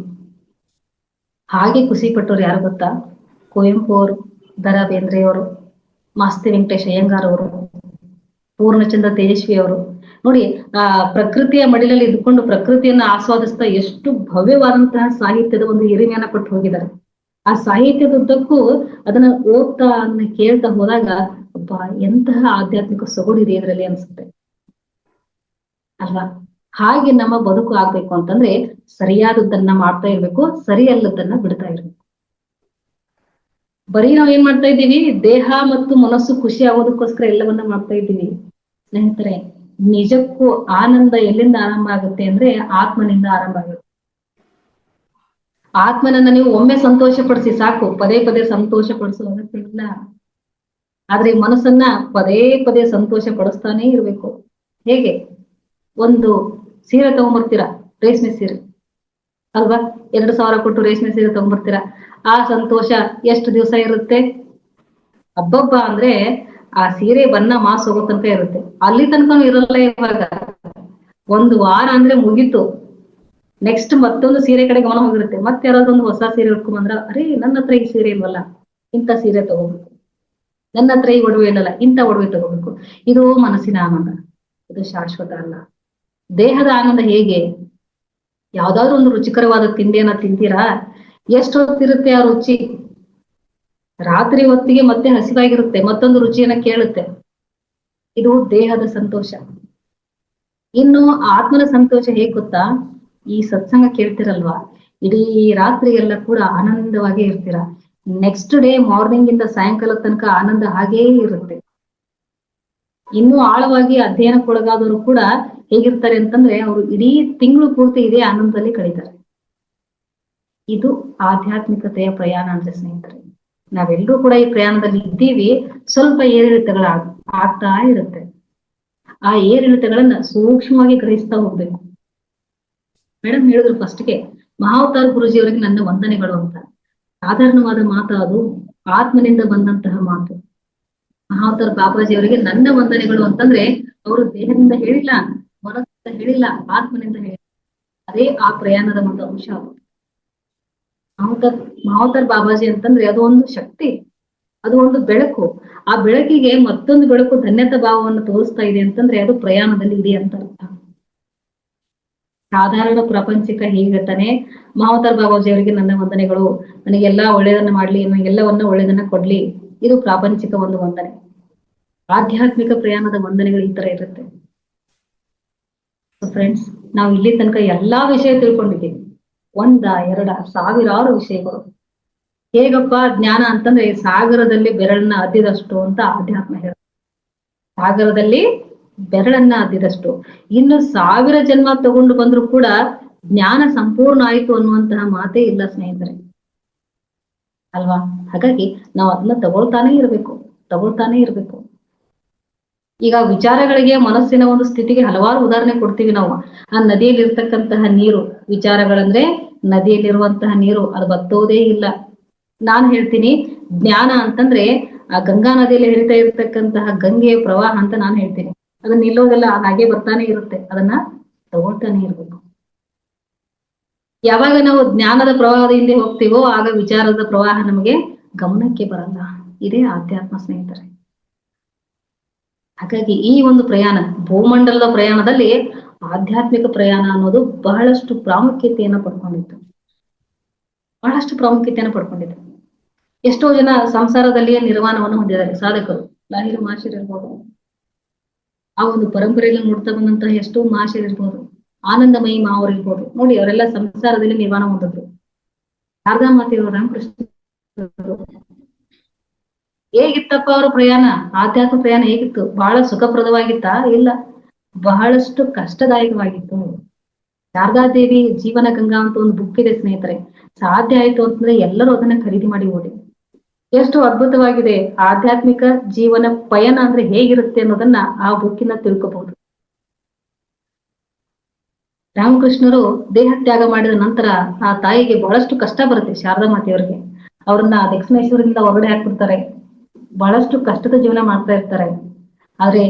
ಹಾಗೆ ಖುಷಿ ಪಟ್ಟವ್ರು ಯಾರು ಗೊತ್ತಾ? ಕುವೆಂಪು ಅವರು, ದ.ರಾ ಬೇಂದ್ರೆಯವರು, ಮಾಸ್ತಿ ವೆಂಕಟೇಶ್ ಅಯ್ಯಂಗಾರ್ ಅವರು, ಪೂರ್ಣಚಂದ್ರ ತೇಜಸ್ವಿ ಅವರು. ನೋಡಿ, ಆ ಪ್ರಕೃತಿಯ ಮಡಿಲಲ್ಲಿ ಇದ್ಕೊಂಡು ಪ್ರಕೃತಿಯನ್ನ ಆಸ್ವಾದಿಸ್ತಾ ಎಷ್ಟು ಭವ್ಯವಾದಂತಹ ಸಾಹಿತ್ಯದ ಒಂದು ಹಿರಿಮೆಯನ್ನ ಕೊಟ್ಟು ಹೋಗಿದ್ದಾರೆ. ಆ ಸಾಹಿತ್ಯದುದ್ದಕ್ಕೂ ಅದನ್ನ ಓದ್ತಾ ಅದನ್ನ ಕೇಳ್ತಾ ಹೋದಾಗ ಒಬ್ಬ ಎಂತಹ ಆಧ್ಯಾತ್ಮಿಕ ಸೊಗಡಿದೆ ಇದರಲ್ಲಿ ಅನ್ಸುತ್ತೆ ಅಲ್ವಾ? ಹಾಗೆ ನಮ್ಮ ಬದುಕು ಆಗ್ಬೇಕು ಅಂತಂದ್ರೆ ಸರಿಯಾದದ್ದನ್ನ ಮಾಡ್ತಾ ಇರ್ಬೇಕು, ಸರಿಯಲ್ಲದನ್ನ ಬಿಡ್ತಾ ಇರ್ಬೇಕು. ಬರೀ ನಾವ್ ಏನ್ ಮಾಡ್ತಾ ಇದ್ದೀವಿ? ದೇಹ ಮತ್ತು ಮನಸ್ಸು ಖುಷಿ ಆಗೋದಕ್ಕೋಸ್ಕರ ಎಲ್ಲವನ್ನ ಮಾಡ್ತಾ ಇದ್ದೀವಿ. ಸ್ನೇಹಿತರೆ, ನಿಜಕ್ಕೂ ಆನಂದ ಎಲ್ಲಿಂದ ಆರಂಭ ಆಗುತ್ತೆ ಅಂದ್ರೆ ಆತ್ಮನಿಂದ ಆರಂಭ ಆಗುತ್ತೆ. ಆತ್ಮನನ್ನ ನೀವು ಒಮ್ಮೆ ಸಂತೋಷ ಪಡಿಸಿ ಸಾಕು, ಪದೇ ಪದೇ ಸಂತೋಷ ಪಡಿಸೋ ಅಗತ್ಯ ಇಲ್ಲ. ಆದ್ರೆ ಮನಸ್ಸನ್ನ ಪದೇ ಪದೇ ಸಂತೋಷ ಪಡಿಸ್ತಾನೆ ಇರ್ಬೇಕು. ಹೇಗೆ? ಒಂದು ಸೀರೆ ತಗೊಂಡ್ಬರ್ತೀರಾ, ರೇಷ್ಮೆ ಸೀರೆ ಅಲ್ವಾ? 2,000 ಕೊಟ್ಟು ರೇಷ್ಮೆ ಸೀರೆ ತಗೊಂಡ್ಬರ್ತೀರಾ. ಆ ಸಂತೋಷ ಎಷ್ಟು ದಿವಸ ಇರುತ್ತೆ? ಹಬ್ಬಬ್ಬ ಅಂದ್ರೆ ಆ ಸೀರೆ ಬಣ್ಣ ಮಾಸ್ ಹೋಗೋ ತನಕ ಇರುತ್ತೆ. ಅಲ್ಲಿ ತನಕನೂ ಇರಲ್ಲ. ಇವಾಗ 1 ವಾರ ಅಂದ್ರೆ ಮುಗೀತು. ನೆಕ್ಸ್ಟ್ ಮತ್ತೊಂದು ಸೀರೆ ಕಡೆ ಗಮನ ಹೋಗಿರುತ್ತೆ. ಮತ್ತೆ ಯಾರಾದ್ರೊಂದು ಹೊಸ ಸೀರೆ ಉಟ್ಕೊಂಡ್ ಬಂದ್ರ, ಅರೇ ನನ್ನ ಹತ್ರ ಈ ಸೀರೆ ಇಲ್ವಲ್ಲ, ಇಂಥ ಸೀರೆ ತಗೋಬೇಕು. ನನ್ನ ಹತ್ರ ಈ ಒಡವೆ ಇಲ್ಲಲ್ಲ, ಇಂಥ ಒಡವೆ ತಗೋಬೇಕು. ಇದು ಮನಸ್ಸಿನ ಆನಂದ, ಇದು ಶಾಶ್ವತ ಅಲ್ಲ. ದೇಹದ ಆನಂದ ಹೇಗೆ? ಯಾವ್ದಾದ್ರು ಒಂದು ರುಚಿಕರವಾದ ತಿಂಡಿಯನ್ನ ತಿಂತೀರಾ, ಎಷ್ಟು ಹೊತ್ತಿರುತ್ತೆ ಆ ರುಚಿ? ರಾತ್ರಿ ಹೊತ್ತಿಗೆ ಮತ್ತೆ ಹಸಿವಾಗಿರುತ್ತೆ, ಮತ್ತೊಂದು ರುಚಿಯನ್ನ ಕೇಳುತ್ತೆ. ಇದು ದೇಹದ ಸಂತೋಷ. ಇನ್ನು ಆತ್ಮನ ಸಂತೋಷ ಹೇಗ್ ಗೊತ್ತಾ? ಈ ಸತ್ಸಂಗ ಕೇಳ್ತಿರಲ್ವಾ, ಇಡೀ ರಾತ್ರಿ ಎಲ್ಲ ಕೂಡ ಆನಂದವಾಗಿ ಇರ್ತೀರ. ನೆಕ್ಸ್ಟ್ ಡೇ ಮಾರ್ನಿಂಗ್ ಇಂದ ಸಾಯಂಕಾಲ ತನಕ ಆನಂದ ಹಾಗೇ ಇರುತ್ತೆ. ಇನ್ನೂ ಆಳವಾಗಿ ಅಧ್ಯಯನಕ್ಕೊಳಗಾದವರು ಕೂಡ ಹೇಗಿರ್ತಾರೆ ಅಂತಂದ್ರೆ, ಅವರು ಇಡೀ ತಿಂಗಳು ಪೂರ್ತಿ ಇದೇ ಆನಂದದಲ್ಲಿ ಕಳೀತಾರೆ. ಇದು ಆಧ್ಯಾತ್ಮಿಕತೆಯ ಪ್ರಯಾಣ ಅಂದ್ರೆ ಸ್ನೇಹಿತರೆ. ನಾವೆಲ್ಲರೂ ಕೂಡ ಈ ಪ್ರಯಾಣದಲ್ಲಿ ಇದ್ದೀವಿ. ಸ್ವಲ್ಪ ಏರಿಳಿತಗಳ ಆಗ್ತಾ ಇರುತ್ತೆ. ಆ ಏರಿಳಿತಗಳನ್ನ ಸೂಕ್ಷ್ಮವಾಗಿ ಗ್ರಹಿಸ್ತಾ ಹೋಗ್ಬೇಕು. ಮೇಡಮ್ ಹೇಳಿದ್ರು ಫಸ್ಟ್ಗೆ, ಮಹಾವತಾರ್ ಗುರುಜಿ ಅವರಿಗೆ ನನ್ನ ವಂದನೆಗಳು ಅಂತ. ಸಾಧಾರಣವಾದ ಮಾತು ಅದು, ಆತ್ಮನಿಂದ ಬಂದಂತಹ ಮಾತು. ಮಹಾವತಾರ್ ಬಾಬಾಜಿ ಅವರಿಗೆ ನನ್ನ ವಂದನೆಗಳು ಅಂತಂದ್ರೆ ಅವರು ದೇಹದಿಂದ ಹೇಳಿಲ್ಲ, ಮನಸ್ಸಿಂದ ಹೇಳಿಲ್ಲ, ಆತ್ಮನಿಂದ ಹೇಳಿಲ್ಲ. ಅದೇ ಆ ಪ್ರಯಾಣದ ಒಂದು ಅಂಶ. ಮಹಾವತಾರ್ ಬಾಬಾಜಿ ಅಂತಂದ್ರೆ ಅದು ಒಂದು ಶಕ್ತಿ, ಅದು ಒಂದು ಬೆಳಕು. ಆ ಬೆಳಕಿಗೆ ಮತ್ತೊಂದು ಬೆಳಕು ಧನ್ಯತಾ ಭಾವವನ್ನು ತೋರಿಸ್ತಾ ಇದೆ ಅಂತಂದ್ರೆ ಅದು ಪ್ರಯಾಣದಲ್ಲಿ ಇದೆ ಅಂತ ಅರ್ಥ. ಸಾಧಾರಣ ಪ್ರಪಂಚಿಕ ಹೀಗತಾನೆ ಮಹಾವತಾರ್ ಬಾಬಾಜಿ ಅವರಿಗೆ ನನ್ನ ವಂದನೆಗಳು, ನನಗೆಲ್ಲಾ ಒಳ್ಳೇದನ್ನ ಮಾಡ್ಲಿ, ನನಗೆಲ್ಲವನ್ನ ಒಳ್ಳೇದನ್ನ ಕೊಡ್ಲಿ. ಇದು ಪ್ರಾಪಂಚಿಕ ಒಂದು ವಂದನೆ. ಆಧ್ಯಾತ್ಮಿಕ ಪ್ರಯಾಣದ ವಂದನೆಗಳು ಈ ತರ ಇರುತ್ತೆ. ಫ್ರೆಂಡ್ಸ್, ನಾವು ಇಲ್ಲಿ ತನಕ ಎಲ್ಲಾ ವಿಷಯ ತಿಳ್ಕೊಂಡಿದ್ದೀವಿ. 1, 2, ಸಾವಿರಾರು ವಿಷಯಗಳು. ಹೇಗಪ್ಪ ಜ್ಞಾನ ಅಂತಂದ್ರೆ ಸಾಗರದಲ್ಲಿ ಬೆರಳನ್ನ ಅದ್ದಿದಷ್ಟು ಅಂತ ಆಧ್ಯಾತ್ಮ ಹೇಳ. ಸಾಗರದಲ್ಲಿ ಬೆರಳನ್ನ ಅದ್ದಿದಷ್ಟು. ಇನ್ನು 1000 ಜನ್ಮ ತಗೊಂಡು ಬಂದ್ರು ಕೂಡ ಜ್ಞಾನ ಸಂಪೂರ್ಣ ಆಯ್ತು ಅನ್ನುವಂತಹ ಮಾತೇ ಇಲ್ಲ ಸ್ನೇಹಿತರೆ, ಅಲ್ವಾ? ಹಾಗಾಗಿ ನಾವು ಅದನ್ನ ತಗೊಳ್ತಾನೆ ಇರ್ಬೇಕು. ಈಗ ವಿಚಾರಗಳಿಗೆ, ಮನಸ್ಸಿನ ಒಂದು ಸ್ಥಿತಿಗೆ ಹಲವಾರು ಉದಾಹರಣೆ ಕೊಡ್ತೀವಿ ನಾವು. ಆ ನದಿಯಲ್ಲಿ ಇರ್ತಕ್ಕಂತಹ ನೀರು, ವಿಚಾರಗಳಂದ್ರೆ ನದಿಯಲ್ಲಿರುವಂತಹ ನೀರು, ಅದು ಬತ್ತೋದೇ ಇಲ್ಲ. ನಾನು ಹೇಳ್ತೀನಿ, ಜ್ಞಾನ ಅಂತಂದ್ರೆ ಆ ಗಂಗಾ ನದಿಯಲ್ಲಿ ಹರಿತಾ ಇರ್ತಕ್ಕಂತಹ ಗಂಗೆಯ ಪ್ರವಾಹ ಅಂತ ನಾನು ಹೇಳ್ತೀನಿ. ಅದನ್ನ ನಿಲ್ಲೋದೆಲ್ಲ ಹಾಗೆ ಬರ್ತಾನೆ ಇರುತ್ತೆ. ಅದನ್ನ ತಗೊಳ್ತಾನೆ ಇರ್ಬೇಕು. ಯಾವಾಗ ನಾವು ಜ್ಞಾನದ ಪ್ರವಾಹದ ಹಿಂದೆ ಹೋಗ್ತೀವೋ ಆಗ ವಿಚಾರದ ಪ್ರವಾಹ ನಮಗೆ ಗಮನಕ್ಕೆ ಬರಲ್ಲ. ಇದೇ ಆಧ್ಯಾತ್ಮ ಸ್ನೇಹಿತರೆ. ಹಾಗಾಗಿ ಈ ಒಂದು ಪ್ರಯಾಣ, ಭೂಮಂಡಲದ ಪ್ರಯಾಣದಲ್ಲಿ ಆಧ್ಯಾತ್ಮಿಕ ಪ್ರಯಾಣ ಅನ್ನೋದು ಬಹಳಷ್ಟು ಪ್ರಾಮುಖ್ಯತೆಯನ್ನ ಪಡ್ಕೊಂಡಿತ್ತು. ಎಷ್ಟೋ ಜನ ಸಂಸಾರದಲ್ಲಿಯೇ ನಿರ್ವಾಣವನ್ನು ಹೊಂದಿದ್ದಾರೆ. ಸಾಧಕರು, ಲಾಹಿರು ಮಹಾಶಯರು ಇರ್ಬೋದು, ಆ ಒಂದು ಪರಂಪರೆಯಲ್ಲಿ ನೋಡ್ತಾ ಬಂದಂತಹ ಎಷ್ಟೋ ಮಹಾಶಯರು ಇರ್ಬೋದು, ಆನಂದಮಯಿ ಮಾವರು ಇರ್ಬೋದು. ನೋಡಿ, ಅವರೆಲ್ಲ ಸಂಸಾರದಲ್ಲಿ ನಿರ್ವಾಣ ಹೊಂದಿದ್ರು. ಶಾರದಾ ಮಾತೆಯವರು, ರಾಮಕೃಷ್ಣ ಹೇಗಿತ್ತಪ್ಪ ಅವರ ಪ್ರಯಾಣ? ಆಧ್ಯಾತ್ಮ ಪ್ರಯಾಣ ಹೇಗಿತ್ತು? ಬಹಳ ಸುಖಪ್ರದವಾಗಿತ್ತಾ? ಇಲ್ಲ, ಬಹಳಷ್ಟು ಕಷ್ಟದಾಯಕವಾಗಿತ್ತು. ಶಾರದಾದೇವಿ ಜೀವನ ಗಂಗಾ ಅಂತ ಒಂದು ಬುಕ್ ಇದೆ ಸ್ನೇಹಿತರೆ. ಸಾಧ್ಯ ಆಯ್ತು ಅಂತಂದ್ರೆ ಎಲ್ಲರೂ ಅದನ್ನ ಖರೀದಿ ಮಾಡಿ ಓದಿ. ಎಷ್ಟು ಅದ್ಭುತವಾಗಿದೆ. ಆಧ್ಯಾತ್ಮಿಕ ಜೀವನ ಪಯಣ ಅಂದ್ರೆ ಹೇಗಿರುತ್ತೆ ಅನ್ನೋದನ್ನ ಆ ಬುಕ್ಕಿನ ತಿಳ್ಕೋಬಹುದು. ರಾಮಕೃಷ್ಣರು ದೇಹ ತ್ಯಾಗ ಮಾಡಿದ ನಂತರ ಆ ತಾಯಿಗೆ ಬಹಳಷ್ಟು ಕಷ್ಟ ಬರುತ್ತೆ, ಶಾರದಾ ಮಾತೆಯವರಿಗೆ. ಅವ್ರನ್ನ ದಕ್ಷಿಣೇಶ್ವರದಿಂದ ಹೊರಗಡೆ ಹಾಕ್ಬಿಡ್ತಾರೆ. ಬಹಳಷ್ಟು ಕಷ್ಟದ ಜೀವನ ಮಾಡ್ತಾ ಇರ್ತಾರೆ. ಆದ್ರೆ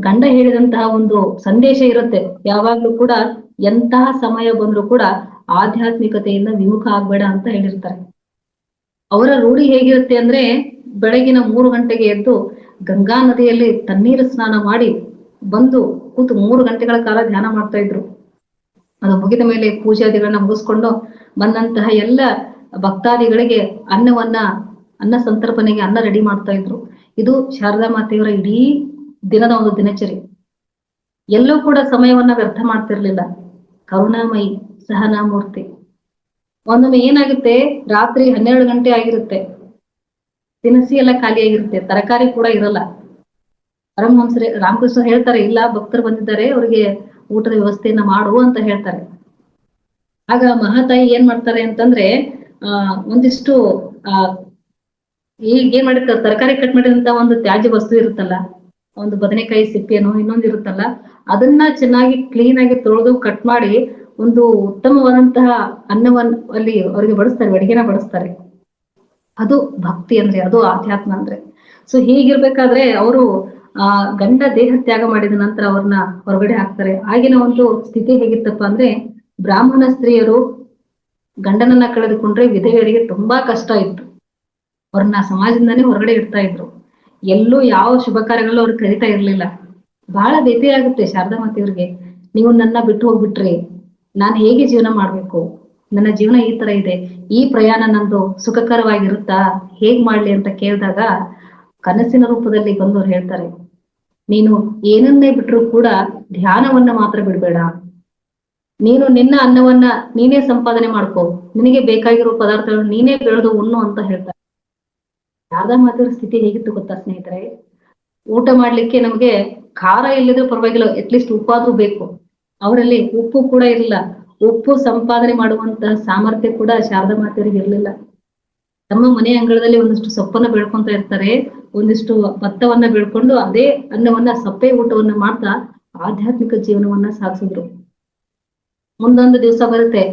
ಗಂಡ ಹೇಳಿದಂತಹ ಒಂದು ಸಂದೇಶ ಇರುತ್ತೆ, ಯಾವಾಗ್ಲೂ ಕೂಡ ಎಂತಹ ಸಮಯ ಬಂದ್ರು ಕೂಡ ಆಧ್ಯಾತ್ಮಿಕತೆಯಿಂದ ವಿಮುಖ ಆಗ್ಬೇಡ ಅಂತ ಹೇಳಿರ್ತಾರೆ. ಅವರ ರೂಢಿ ಹೇಗಿರುತ್ತೆ ಅಂದ್ರೆ, ಬೆಳಗಿನ 3 ಗಂಟೆಗೆ ಎದ್ದು ಗಂಗಾ ನದಿಯಲ್ಲಿ ತಣ್ಣೀರು ಸ್ನಾನ ಮಾಡಿ ಬಂದು ಕೂತು 3 ಗಂಟೆಗಳ ಕಾಲ ಧ್ಯಾನ ಮಾಡ್ತಾ ಇದ್ರು. ಅದು ಮುಗಿದ ಮೇಲೆ ಪೂಜಾದಿಗಳನ್ನ ಮುಗಿಸ್ಕೊಂಡು ಬಂದಂತಹ ಎಲ್ಲ ಭಕ್ತಾದಿಗಳಿಗೆ ಅನ್ನ ಸಂತರ್ಪಣೆಗೆ ಅನ್ನ ರೆಡಿ ಮಾಡ್ತಾ ಇದ್ರು. ಇದು ಶಾರದಾ ಮಾತೆಯವರ ಇಡೀ ದಿನದ ಒಂದು ದಿನಚರಿ. ಎಲ್ಲೂ ಕೂಡ ಸಮಯವನ್ನ ವ್ಯರ್ಥ ಮಾಡ್ತಿರ್ಲಿಲ್ಲ. ಕರುಣಾಮಯಿ, ಸಹನಾಮೂರ್ತಿ. ಒಂದೊಮ್ಮೆ ಏನಾಗುತ್ತೆ, ರಾತ್ರಿ 12 ಗಂಟೆ ಆಗಿರುತ್ತೆ, ದಿನಸಿ ಎಲ್ಲ ಖಾಲಿ ಆಗಿರುತ್ತೆ, ತರಕಾರಿ ಕೂಡ ಇರಲ್ಲ. ಪರಮಹಂಸರೇ ರಾಮಕೃಷ್ಣ ಹೇಳ್ತಾರೆ, ಇಲ್ಲ ಭಕ್ತರು ಬಂದಿದ್ದಾರೆ, ಅವ್ರಿಗೆ ಊಟದ ವ್ಯವಸ್ಥೆಯನ್ನ ಮಾಡು ಅಂತ ಹೇಳ್ತಾರೆ. ಆಗ ಮಹಾತಾಯಿ ಏನ್ ಮಾಡ್ತಾರೆ ಅಂತಂದ್ರೆ, ಒಂದಿಷ್ಟು ಈಗ ಏನ್ ಮಾಡಿರ್ತಾರೆ, ತರಕಾರಿ ಕಟ್ ಮಾಡಿದಂತ ಒಂದು ತ್ಯಾಜ್ಯ ವಸ್ತು ಇರುತ್ತಲ್ಲ, ಒಂದು ಬದನೆಕಾಯಿ ಸಿಪ್ಪೆನೋ ಇನ್ನೊಂದು ಇರುತ್ತಲ್ಲ, ಅದನ್ನ ಚೆನ್ನಾಗಿ ಕ್ಲೀನ್ ಆಗಿ ತೊಳೆದು ಕಟ್ ಮಾಡಿ ಒಂದು ಉತ್ತಮವಾದಂತಹ ಅನ್ನವನ್ನ ಅಲ್ಲಿ ಅವರಿಗೆ ಬಡಿಸ್ತಾರೆ, ಅಡಿಗೆನ ಬಡಿಸ್ತಾರೆ. ಅದು ಭಕ್ತಿ ಅಂದ್ರೆ, ಅದು ಆಧ್ಯಾತ್ಮ ಅಂದ್ರೆ. ಸೊ ಹೀಗಿರ್ಬೇಕಾದ್ರೆ ಅವರು ಗಂಡ ದೇಹ ತ್ಯಾಗ ಮಾಡಿದ ನಂತರ ಅವ್ರನ್ನ ಹೊರಗಡೆ ಹಾಕ್ತಾರೆ. ಆಗಿನ ಒಂದು ಸ್ಥಿತಿ ಹೇಗಿತ್ತಪ್ಪ ಅಂದ್ರೆ, ಬ್ರಾಹ್ಮಣ ಸ್ತ್ರೀಯರು ಗಂಡನನ್ನ ಕಳೆದುಕೊಂಡ್ರೆ ವಿಧವೆಯರಿಗೆ ತುಂಬಾ ಕಷ್ಟ ಇತ್ತು. ಅವ್ರನ್ನ ಸಮಾಜದಿಂದಾನೇ ಹೊರಗಡೆ ಇಡ್ತಾ ಇದ್ರು. ಎಲ್ಲೂ ಯಾವ ಶುಭ ಕಾರ್ಯಗಳಲ್ಲೂ ಅವ್ರು ಕರೀತಾ ಇರ್ಲಿಲ್ಲ. ಬಹಳ ಬೇಸರ ಆಗುತ್ತೆ ಶಾರದಾ ಮಾತೆಯವ್ರಿಗೆ. ನೀವು ನನ್ನ ಬಿಟ್ಟು ಹೋಗ್ಬಿಟ್ರಿ, ನಾನು ಹೇಗೆ ಜೀವನ ಮಾಡ್ಬೇಕು, ನನ್ನ ಜೀವನ ಈ ತರ ಇದೆ, ಈ ಪ್ರಯಾಣ ನಂದು ಸುಖಕರವಾಗಿರುತ್ತಾ, ಹೇಗ್ ಮಾಡ್ಲಿ ಅಂತ ಕೇಳಿದಾಗ ಕನಸಿನ ರೂಪದಲ್ಲಿ ಬಂದವ್ರು ಹೇಳ್ತಾರೆ, ನೀನು ಏನನ್ನೇ ಬಿಟ್ರು ಕೂಡ ಧ್ಯಾನವನ್ನ ಮಾತ್ರ ಬಿಡ್ಬೇಡ. ನೀನು ನಿನ್ನ ಅನ್ನವನ್ನ ನೀನೇ ಸಂಪಾದನೆ ಮಾಡ್ಕೋ, ನಿನಗೆ ಬೇಕಾಗಿರೋ ಪದಾರ್ಥಗಳನ್ನು ನೀನೇ ಬೆಳೆದು ಉಣ್ಣು ಅಂತ ಹೇಳ್ತಾರೆ. ಶಾರದಾ ಮಾತೆಯವ್ರ ಸ್ಥಿತಿ ಹೇಗಿತ್ತು ಗೊತ್ತಾ ಸ್ನೇಹಿತರೆ? ಊಟ ಮಾಡ್ಲಿಕ್ಕೆ ನಮಗೆ ಖಾರ ಇಲ್ಲದ್ರೂ ಪರವಾಗಿಲ್ಲ, ಅಟ್ಲೀಸ್ಟ್ ಉಪ್ಪಾದ್ರೂ ಬೇಕು. ಅವರಲ್ಲಿ ಉಪ್ಪು ಕೂಡ ಇರಲಿಲ್ಲ. ಉಪ್ಪು ಸಂಪಾದನೆ ಮಾಡುವಂತಹ ಸಾಮರ್ಥ್ಯ ಕೂಡ ಶಾರದಾ ಮಾತೆಯವರಿಗೆ ಇರಲಿಲ್ಲ. ತಮ್ಮ ಮನೆ ಅಂಗಳದಲ್ಲಿ ಒಂದಿಷ್ಟು ಸೊಪ್ಪನ್ನ ಬೆಳ್ಕೊಂತ ಇರ್ತಾರೆ, ಒಂದಿಷ್ಟು ಭತ್ತವನ್ನ ಬೆಳ್ಕೊಂಡು ಅದೇ ಅನ್ನವನ್ನ ಸಪ್ಪೆ ಊಟವನ್ನ ಮಾಡ್ತಾ ಆಧ್ಯಾತ್ಮಿಕ ಜೀವನವನ್ನ ಸಾಗಿಸಿದ್ರು. ಮುಂದೊಂದು ದಿವಸ ಬರುತ್ತೆ,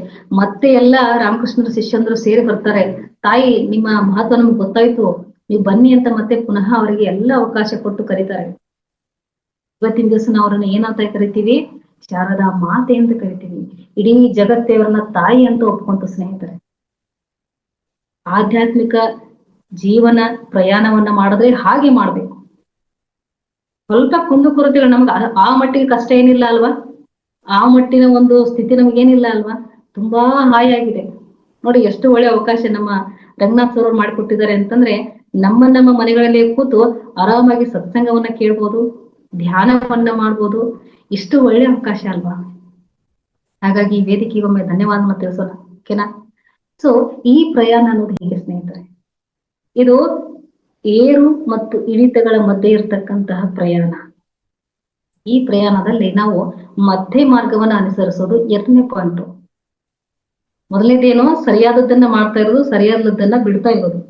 ಮತ್ತೆ ಎಲ್ಲ ರಾಮಕೃಷ್ಣರ ಶಿಷ್ಯಂದ್ರು ಸೇರಿ ಬರ್ತಾರೆ. ತಾಯಿ, ನಿಮ್ಮ ಮಹತ್ವ ನಮ್ಗೆ ಗೊತ್ತಾಯ್ತು, ನೀವು ಬನ್ನಿ ಅಂತ ಮತ್ತೆ ಪುನಃ ಅವರಿಗೆ ಎಲ್ಲ ಅವಕಾಶ ಕೊಟ್ಟು ಕರೀತಾರೆ. ಇವತ್ತಿನ ದಿವಸ ನಾವು ಅವ್ರನ್ನ ಏನಂತ ಕರಿತೀವಿ? ಶಾರದಾ ಮಾತೆ ಅಂತ ಕರಿತೀವಿ. ಇಡೀ ಜಗತ್ತೇ ಅವ್ರನ್ನ ತಾಯಿ ಅಂತ ಒಪ್ಕೊಂತು ಸ್ನೇಹಿತರೆ. ಆಧ್ಯಾತ್ಮಿಕ ಜೀವನ ಪ್ರಯಾಣವನ್ನ ಮಾಡಿದ್ರೆ ಹಾಗೆ ಮಾಡ್ಬೇಕು. ಸ್ವಲ್ಪ ಕುಂದು ಕೊರತೆಗಳು ನಮ್ಗೆ ಆ ಮಟ್ಟಿಗೆ ಕಷ್ಟ ಏನಿಲ್ಲ ಅಲ್ವಾ? ಆ ಮಟ್ಟಿನ ಒಂದು ಸ್ಥಿತಿ ನಮ್ಗೇನಿಲ್ಲ ಅಲ್ವಾ? ತುಂಬಾ ಹಾಯಾಗಿದೆ ನೋಡಿ. ಎಷ್ಟು ಒಳ್ಳೆ ಅವಕಾಶ ನಮ್ಮ ರಂಗನಾಥ್ ಸರ್ ಮಾಡಿಕೊಟ್ಟಿದ್ದಾರೆ ಅಂತಂದ್ರೆ, ನಮ್ಮ ಮನೆಗಳಲ್ಲಿ ಕೂತು ಆರಾಮಾಗಿ ಸತ್ಸಂಗವನ್ನ ಕೇಳ್ಬೋದು, ಧ್ಯಾನವನ್ನ ಮಾಡ್ಬೋದು. ಇಷ್ಟು ಒಳ್ಳೆ ಅವಕಾಶ ಅಲ್ವಾ? ಹಾಗಾಗಿ ಈ ವೇದಿಕೆಗೆ ಒಮ್ಮೆ ಧನ್ಯವಾದ ತಿಳಿಸೋಣ, ಓಕೆನಾ? ಸೊ ಈ ಪ್ರಯಾಣ ಅನ್ನೋದು ಹೇಗೆ ಸ್ನೇಹಿತರೆ? ಇದು ಏರು ಮತ್ತು ಇಳಿತಗಳ ಮಧ್ಯೆ ಇರ್ತಕ್ಕಂತಹ ಪ್ರಯಾಣ. ಈ ಪ್ರಯಾಣದಲ್ಲಿ ನಾವು ಮಧ್ಯ ಮಾರ್ಗವನ್ನ ಅನುಸರಿಸೋದು 2ನೇ ಪಾಯಿಂಟ್. ಮೊದಲನೇದೇನೋ ಸರಿಯಾದದ್ದನ್ನ ಮಾಡ್ತಾ ಇರೋದು, ಸರಿಯಾದದ್ದನ್ನ ಬಿಡ್ತಾ ಇರೋದು.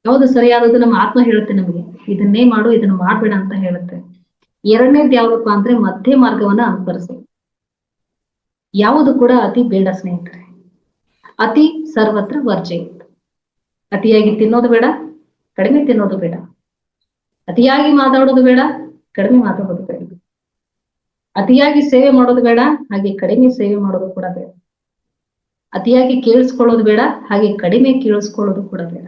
ಯಾವುದು ಸರಿಯಾದದ್ದು? ನಮ್ಮ ಆತ್ಮ ಹೇಳುತ್ತೆ ನಮಗೆ, ಇದನ್ನೇ ಮಾಡು, ಇದನ್ನ ಮಾಡ್ಬೇಡ ಅಂತ ಹೇಳುತ್ತೆ. 2ನೇದು ಯಾವ್ದಪ್ಪ ಅಂದ್ರೆ ಮಧ್ಯ ಮಾರ್ಗವನ್ನ ಅನುಸರಿಸೋದು. ಯಾವುದು ಕೂಡ ಅತಿ ಬೇಡ ಸ್ನೇಹಿತರೆ. ಅತಿ ಸರ್ವತ್ರ ವರ್ಜಯೇತ್. ಅತಿಯಾಗಿ ತಿನ್ನೋದು ಬೇಡ, ಕಡಿಮೆ ತಿನ್ನೋದು ಬೇಡ. ಅತಿಯಾಗಿ ಮಾತಾಡೋದು ಬೇಡ, ಕಡಿಮೆ ಮಾತಾಡೋದು ಬೇಡ. ಅತಿಯಾಗಿ ಸೇವೆ ಮಾಡೋದು ಬೇಡ, ಹಾಗೆ ಕಡಿಮೆ ಸೇವೆ ಮಾಡೋದು ಕೂಡ ಬೇಡ. ಅತಿಯಾಗಿ ಕೇಳಿಸ್ಕೊಳ್ಳೋದು ಬೇಡ, ಹಾಗೆ ಕಡಿಮೆ ಕೇಳಿಸ್ಕೊಳ್ಳೋದು ಕೂಡ ಬೇಡ.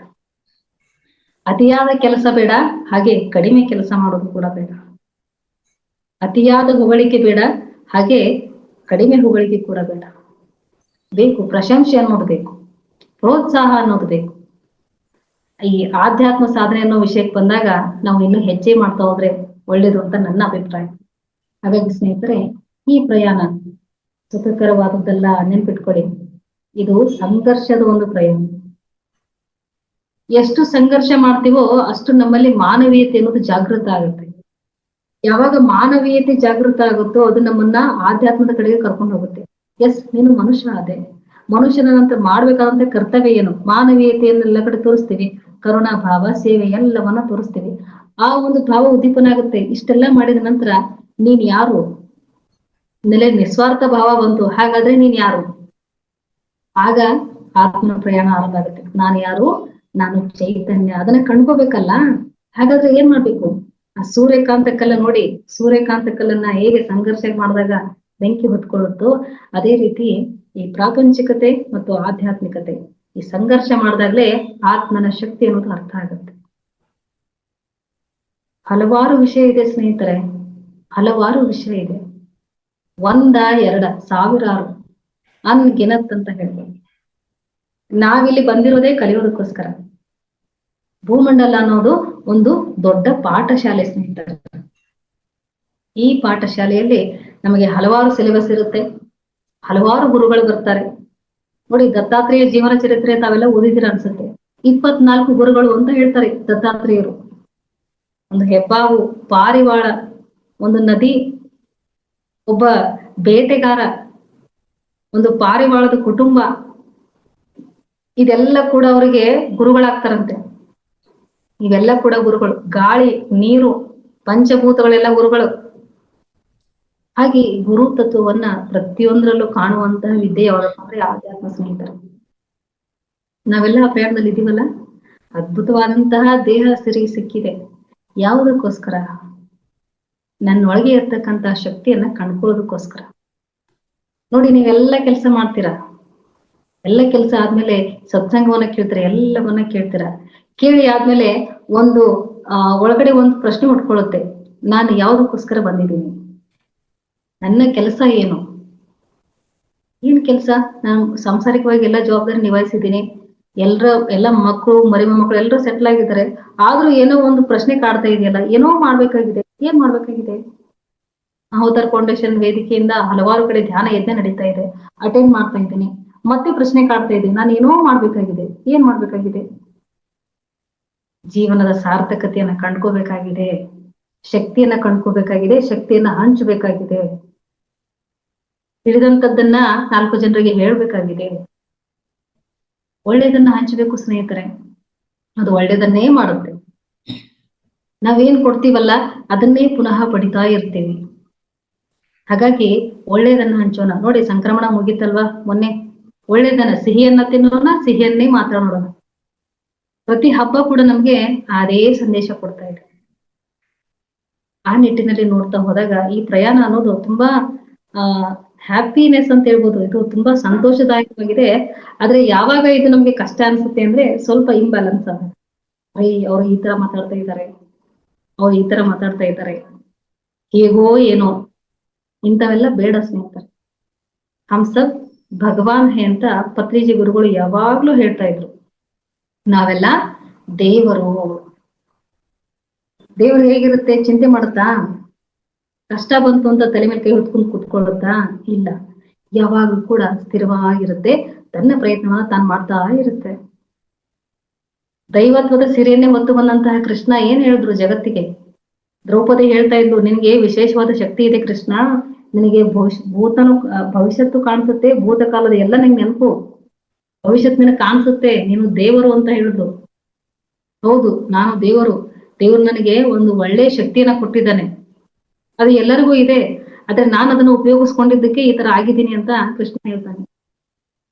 ಅತಿಯಾದ ಕೆಲಸ ಬೇಡ, ಹಾಗೆ ಕಡಿಮೆ ಕೆಲಸ ಮಾಡೋದು ಕೂಡ ಬೇಡ. ಅತಿಯಾದ ಹೊಗಳಿಕೆ ಬೇಡ, ಹಾಗೆ ಕಡಿಮೆ ಹೊಗಳಿಕೆ ಕೂಡ ಬೇಡ. ಬೇಕು ಪ್ರಶಂಸೆ ಅನ್ನೋದು ಬೇಕು, ಪ್ರೋತ್ಸಾಹ ಅನ್ನೋದು ಬೇಕು. ಈ ಆಧ್ಯಾತ್ಮ ಸಾಧನೆ ಅನ್ನೋ ವಿಷಯಕ್ಕೆ ಬಂದಾಗ ನಾವು ಇನ್ನೂ ಹೆಜ್ಜೆ ಮಾಡ್ತಾ ಹೋದ್ರೆ ಒಳ್ಳೇದು ಅಂತ ನನ್ನ ಅಭಿಪ್ರಾಯ. ಹಾಗಾಗಿ ಸ್ನೇಹಿತರೆ, ಈ ಪ್ರಯಾಣ ಸುಖಕರವಾದದ್ದೆಲ್ಲ ನೆನ್ಪಿಟ್ಕೊಳ್ಳಿ. ಇದು ಸಂಘರ್ಷದ ಒಂದು ಪ್ರಯಾಣ. ಎಷ್ಟು ಸಂಘರ್ಷ ಮಾಡ್ತೀವೋ ಅಷ್ಟು ನಮ್ಮಲ್ಲಿ ಮಾನವೀಯತೆ ಅನ್ನೋದು ಜಾಗೃತ ಆಗುತ್ತೆ. ಯಾವಾಗ ಮಾನವೀಯತೆ ಜಾಗೃತ ಆಗುತ್ತೋ ಅದು ನಮ್ಮನ್ನ ಆಧ್ಯಾತ್ಮದ ಕಡೆಗೆ ಕರ್ಕೊಂಡು ಹೋಗುತ್ತೆ. ಎಸ್, ನೀನು ಮನುಷ್ಯ ಅದೇ, ಮನುಷ್ಯನ ನಂತರ ಮಾಡ್ಬೇಕಾದಂತ ಕರ್ತವ್ಯ ಏನು, ಮಾನವೀಯತೆಯನ್ನೆಲ್ಲ ಕಡೆ ತೋರಿಸ್ತೀವಿ, ಕರುಣಾ ಭಾವ, ಸೇವೆ ಎಲ್ಲವನ್ನ ತೋರಿಸ್ತೀವಿ. ಆ ಒಂದು ಭಾವ ಉದ್ದೀಪನ ಆಗುತ್ತೆ. ಇಷ್ಟೆಲ್ಲ ಮಾಡಿದ ನಂತರ ನೀನ್ ಯಾರು, ನಿಸ್ವಾರ್ಥ ಭಾವ ಬಂತು, ಹಾಗಾದ್ರೆ ನೀನ್ ಯಾರು? ಆಗ ಆತ್ಮ ಪ್ರಯಾಣ ಆರಂಭ ಆಗುತ್ತೆ. ನಾನು ಯಾರು? ನಾನು ಚೈತನ್ಯ. ಅದನ್ನ ಕಂಡ್ಕೋಬೇಕಲ್ಲ. ಹಾಗಾದ್ರೆ ಏನ್ ಮಾಡ್ಬೇಕು? ಆ ಸೂರ್ಯಕಾಂತ ಕಲ್ಲ ನೋಡಿ, ಸೂರ್ಯಕಾಂತ ಕಲ್ಲನ್ನ ಹೇಗೆ ಸಂಘರ್ಷ ಮಾಡಿದಾಗ ಬೆಂಕಿ ಹೊತ್ಕೊಳ್ಳುತ್ತೋ, ಅದೇ ರೀತಿ ಈ ಪ್ರಾಪಂಚಿಕತೆ ಮತ್ತು ಆಧ್ಯಾತ್ಮಿಕತೆ ಈ ಸಂಘರ್ಷ ಮಾಡಿದಾಗ್ಲೇ ಆತ್ಮನ ಶಕ್ತಿ ಅನ್ನೋದು ಅರ್ಥ ಆಗುತ್ತೆ. ಹಲವಾರು ವಿಷಯ ಇದೆ ಸ್ನೇಹಿತರೆ, ಹಲವಾರು ವಿಷಯ ಇದೆ. ಒಂದ ಎರಡ, ಸಾವಿರಾರು, ಅನ್ಗಿನತ್ ಅಂತ ಹೇಳ್ಬೋದು. ನಾವಿಲ್ಲಿ ಬಂದಿರೋದೇ ಕಲಿಯೋದಕ್ಕೋಸ್ಕರ. ಭೂಮಂಡಲ ಅನ್ನೋದು ಒಂದು ದೊಡ್ಡ ಪಾಠಶಾಲೆ ಸ್ನೇಹಿತರೆ. ಈ ಪಾಠಶಾಲೆಯಲ್ಲಿ ನಮಗೆ ಹಲವಾರು ಸಿಲೆಬಸ್ ಇರುತ್ತೆ, ಹಲವಾರು ಗುರುಗಳು ಬರ್ತಾರೆ. ನೋಡಿ, ದತ್ತಾತ್ರೇಯ ಜೀವನ ಚರಿತ್ರೆ ತಾವೆಲ್ಲ ಓದಿದಿರ ಅನ್ಸುತ್ತೆ. 24 ಗುರುಗಳು ಅಂತ ಹೇಳ್ತಾರೆ ದತ್ತಾತ್ರೇಯರು. ಒಂದು ಹೆಬ್ಬಾವು, ಪಾರಿವಾಳ, ಒಂದು ನದಿ, ಒಬ್ಬ ಬೇಟೆಗಾರ, ಒಂದು ಪಾರಿವಾಳದ ಕುಟುಂಬ, ಇದೆಲ್ಲ ಕೂಡ ಅವರಿಗೆ ಗುರುಗಳಾಗ್ತಾರಂತೆ. ಇವೆಲ್ಲ ಕೂಡ ಗುರುಗಳು. ಗಾಳಿ, ನೀರು, ಪಂಚಭೂತಗಳೆಲ್ಲ ಗುರುಗಳು. ಹಾಗೆ ಗುರು ತತ್ವವನ್ನ ಪ್ರತಿಯೊಂದರಲ್ಲೂ ಕಾಣುವಂತಹ ವಿದ್ಯೆ ಯಾವ್ದಪ್ಪ ಅಂದ್ರೆ ಆಧ್ಯಾತ್ಮ ಸ್ನೇಹಿತರು. ನಾವೆಲ್ಲ ಆ ಪ್ರಯಾಣದಲ್ಲಿ ಇದೀವಲ್ಲ, ಅದ್ಭುತವಾದಂತಹ ದೇಹ ಸಿಕ್ಕಿದೆ. ಯಾವುದಕ್ಕೋಸ್ಕರ? ನನ್ನೊಳಗೆ ಇರ್ತಕ್ಕಂತಹ ಶಕ್ತಿಯನ್ನ ಕಂಡ್ಕೊಳ್ಳೋದಕ್ಕೋಸ್ಕರ. ನೋಡಿ, ನೀವೆಲ್ಲ ಕೆಲಸ ಮಾಡ್ತೀರಾ, ಎಲ್ಲ ಕೆಲಸ ಆದ್ಮೇಲೆ ಸತ್ಸಂಗವನ್ನ ಕೇಳ್ತೀರಾ, ಎಲ್ಲವನ್ನ ಕೇಳ್ತೀರಾ. ಕೇಳಿ ಆದ್ಮೇಲೆ ಒಂದು ಒಳಗಡೆ ಒಂದು ಪ್ರಶ್ನೆ ಉಟ್ಕೊಳ್ಳುತ್ತೆ, ನಾನು ಯಾವುದಕ್ಕೋಸ್ಕರ ಬಂದಿದ್ದೀನಿ? ನನ್ನ ಕೆಲಸ ಏನು? ಏನ್ ಕೆಲಸ? ನಾನು ಸಾಂಸಾರಿಕವಾಗಿ ಎಲ್ಲ ಜವಾಬ್ದಾರಿ ನಿಭಾಯಿಸಿದ್ದೀನಿ, ಎಲ್ಲ ಮಕ್ಕಳು, ಮರಿ ಮೊಮ್ಮಕ್ಕಳು ಎಲ್ಲರೂ ಸೆಟ್ಲ್ ಆಗಿದ್ದಾರೆ. ಆದ್ರೂ ಏನೋ ಒಂದು ಪ್ರಶ್ನೆ ಕಾಡ್ತಾ ಇದೆಯಲ್ಲ, ಏನೋ ಮಾಡ್ಬೇಕಾಗಿದೆ. ಏನ್ ಮಾಡ್ಬೇಕಾಗಿದೆ? ಅವತಾರ್ ಫೌಂಡೇಶನ್ ವೇದಿಕೆಯಿಂದ ಹಲವಾರು ಕಡೆ ಧ್ಯಾನ ಯಜ್ಞ ನಡೀತಾ ಇದೆ, ಅಟೆಂಡ್ ಮಾಡ್ತಾ ಇದ್ದೀನಿ. ಮತ್ತೆ ಪ್ರಶ್ನೆ ಕಾಡ್ತಾ ಇದ್ದೀನಿ, ನಾನು ಏನೋ ಮಾಡ್ಬೇಕಾಗಿದೆ. ಏನ್ ಮಾಡ್ಬೇಕಾಗಿದೆ? ಜೀವನದ ಸಾರ್ಥಕತೆಯನ್ನ ಕಂಡ್ಕೋಬೇಕಾಗಿದೆ, ಶಕ್ತಿಯನ್ನ ಕಂಡ್ಕೋಬೇಕಾಗಿದೆ, ಶಕ್ತಿಯನ್ನ ಹಂಚಬೇಕಾಗಿದೆ, ತಿಳಿದಂತದ್ದನ್ನ 4 ಜನರಿಗೆ ಹೇಳ್ಬೇಕಾಗಿದೆ. ಒಳ್ಳೇದನ್ನ ಹಂಚಬೇಕು ಸ್ನೇಹಿತರೆ, ಅದು ಒಳ್ಳೇದನ್ನೇ ಮಾಡುತ್ತೆ. ನಾವೇನ್ ಕೊಡ್ತೀವಲ್ಲ ಅದನ್ನೇ ಪುನಃ ಪಡಿತಾ ಇರ್ತೀವಿ. ಹಾಗಾಗಿ ಒಳ್ಳೇದನ್ನ ಹಂಚೋಣ. ನೋಡಿ, ಸಂಕ್ರಮಣ ಮುಗೀತಲ್ವಾ ಮೊನ್ನೆ. ಒಳ್ಳೇದನ್ನ, ಸಿಹಿಯನ್ನ ತಿನ್ನೋಣ, ಸಿಹಿಯನ್ನೇ ಮಾತಾಡೋಣ. ಪ್ರತಿ ಹಬ್ಬ ಕೂಡ ನಮ್ಗೆ ಅದೇ ಸಂದೇಶ ಕೊಡ್ತಾ ಇದೆ. ಆ ನಿಟ್ಟಿನಲ್ಲಿ ನೋಡ್ತಾ ಹೋದಾಗ ಈ ಪ್ರಯಾಣ ಅನ್ನೋದು ತುಂಬಾ ಹ್ಯಾಪಿನೆಸ್ ಅಂತ ಹೇಳ್ಬೋದು. ಇದು ತುಂಬಾ ಸಂತೋಷದಾಯಕವಾಗಿದೆ. ಆದ್ರೆ ಯಾವಾಗ ಇದು ನಮ್ಗೆ ಕಷ್ಟ ಅನ್ಸುತ್ತೆ ಅಂದ್ರೆ ಸ್ವಲ್ಪ ಇಂಬ್ಯಾಲೆನ್ಸ್ ಆಗುತ್ತೆ. ಅವ್ರು ಈ ತರ ಮಾತಾಡ್ತಾ ಇದ್ದಾರೆ, ಅವ್ರು ಈ ತರ ಮಾತಾಡ್ತಾ ಇದ್ದಾರೆ, ಹೇಗೋ ಏನೋ, ಇಂಥವೆಲ್ಲ ಬೇಡ ಸ್ನೇಹಿತರೆ. ಹಮ್ಸಬ್ ಭಗವಾನ್ ಹೇ ಅಂತ ಪತ್ರಿಜಿ ಗುರುಗಳು ಯಾವಾಗ್ಲೂ ಹೇಳ್ತಾ ಇದ್ರು. ನಾವೆಲ್ಲ ದೇವರು. ದೇವರು ಹೇಗಿರುತ್ತೆ? ಚಿಂತೆ ಮಾಡುತ್ತಾ? ಕಷ್ಟ ಬಂತು ಅಂತ ತಲೆ ಮೇಲೆ ಕೈ ಹೊತ್ಕೊಂಡು ಕುತ್ಕೊಳ್ಳುತ್ತಾ? ಇಲ್ಲ, ಯಾವಾಗ್ಲೂ ಕೂಡ ಸ್ಥಿರವಾಗಿರುತ್ತೆ. ತನ್ನ ಪ್ರಯತ್ನವನ್ನ ತಾನು ಮಾಡ್ತಾ ಇರುತ್ತೆ. ದೈವತ್ವದ ಸಿರಿಯನ್ನೇ ಹೊತ್ತು ಬಂದಂತಹ ಕೃಷ್ಣ ಏನ್ ಹೇಳಿದ್ರು ಜಗತ್ತಿಗೆ? ದ್ರೌಪದಿ ಹೇಳ್ತಾ ಇದ್ರು, ನಿನ್ಗೆ ವಿಶೇಷವಾದ ಶಕ್ತಿ ಇದೆ ಕೃಷ್ಣ, ನಿನಗೆ ಭವಿಷ್ಯತ್ತು ಕಾಣಿಸುತ್ತೆ, ಭೂತಕಾಲದ ಎಲ್ಲ ನಿಂಗೆ ನೆನಪು, ಭವಿಷ್ಯತ್ ನಿನಗೆ ಕಾಣಿಸುತ್ತೆ, ನೀನು ದೇವರು ಅಂತ ಹೇಳಿದ್ರು. ಹೌದು, ನಾನು ದೇವರು. ದೇವರು ನನಗೆ ಒಂದು ಒಳ್ಳೆ ಶಕ್ತಿಯನ್ನ ಕೊಟ್ಟಿದ್ದಾನೆ, ಅದು ಎಲ್ಲರಿಗೂ ಇದೆ. ಆದ್ರೆ ನಾನು ಅದನ್ನು ಉಪಯೋಗಿಸ್ಕೊಂಡಿದ್ದಕ್ಕೆ ಈ ತರ ಆಗಿದ್ದೀನಿ ಅಂತ ಕೃಷ್ಣ ಹೇಳ್ತಾನೆ.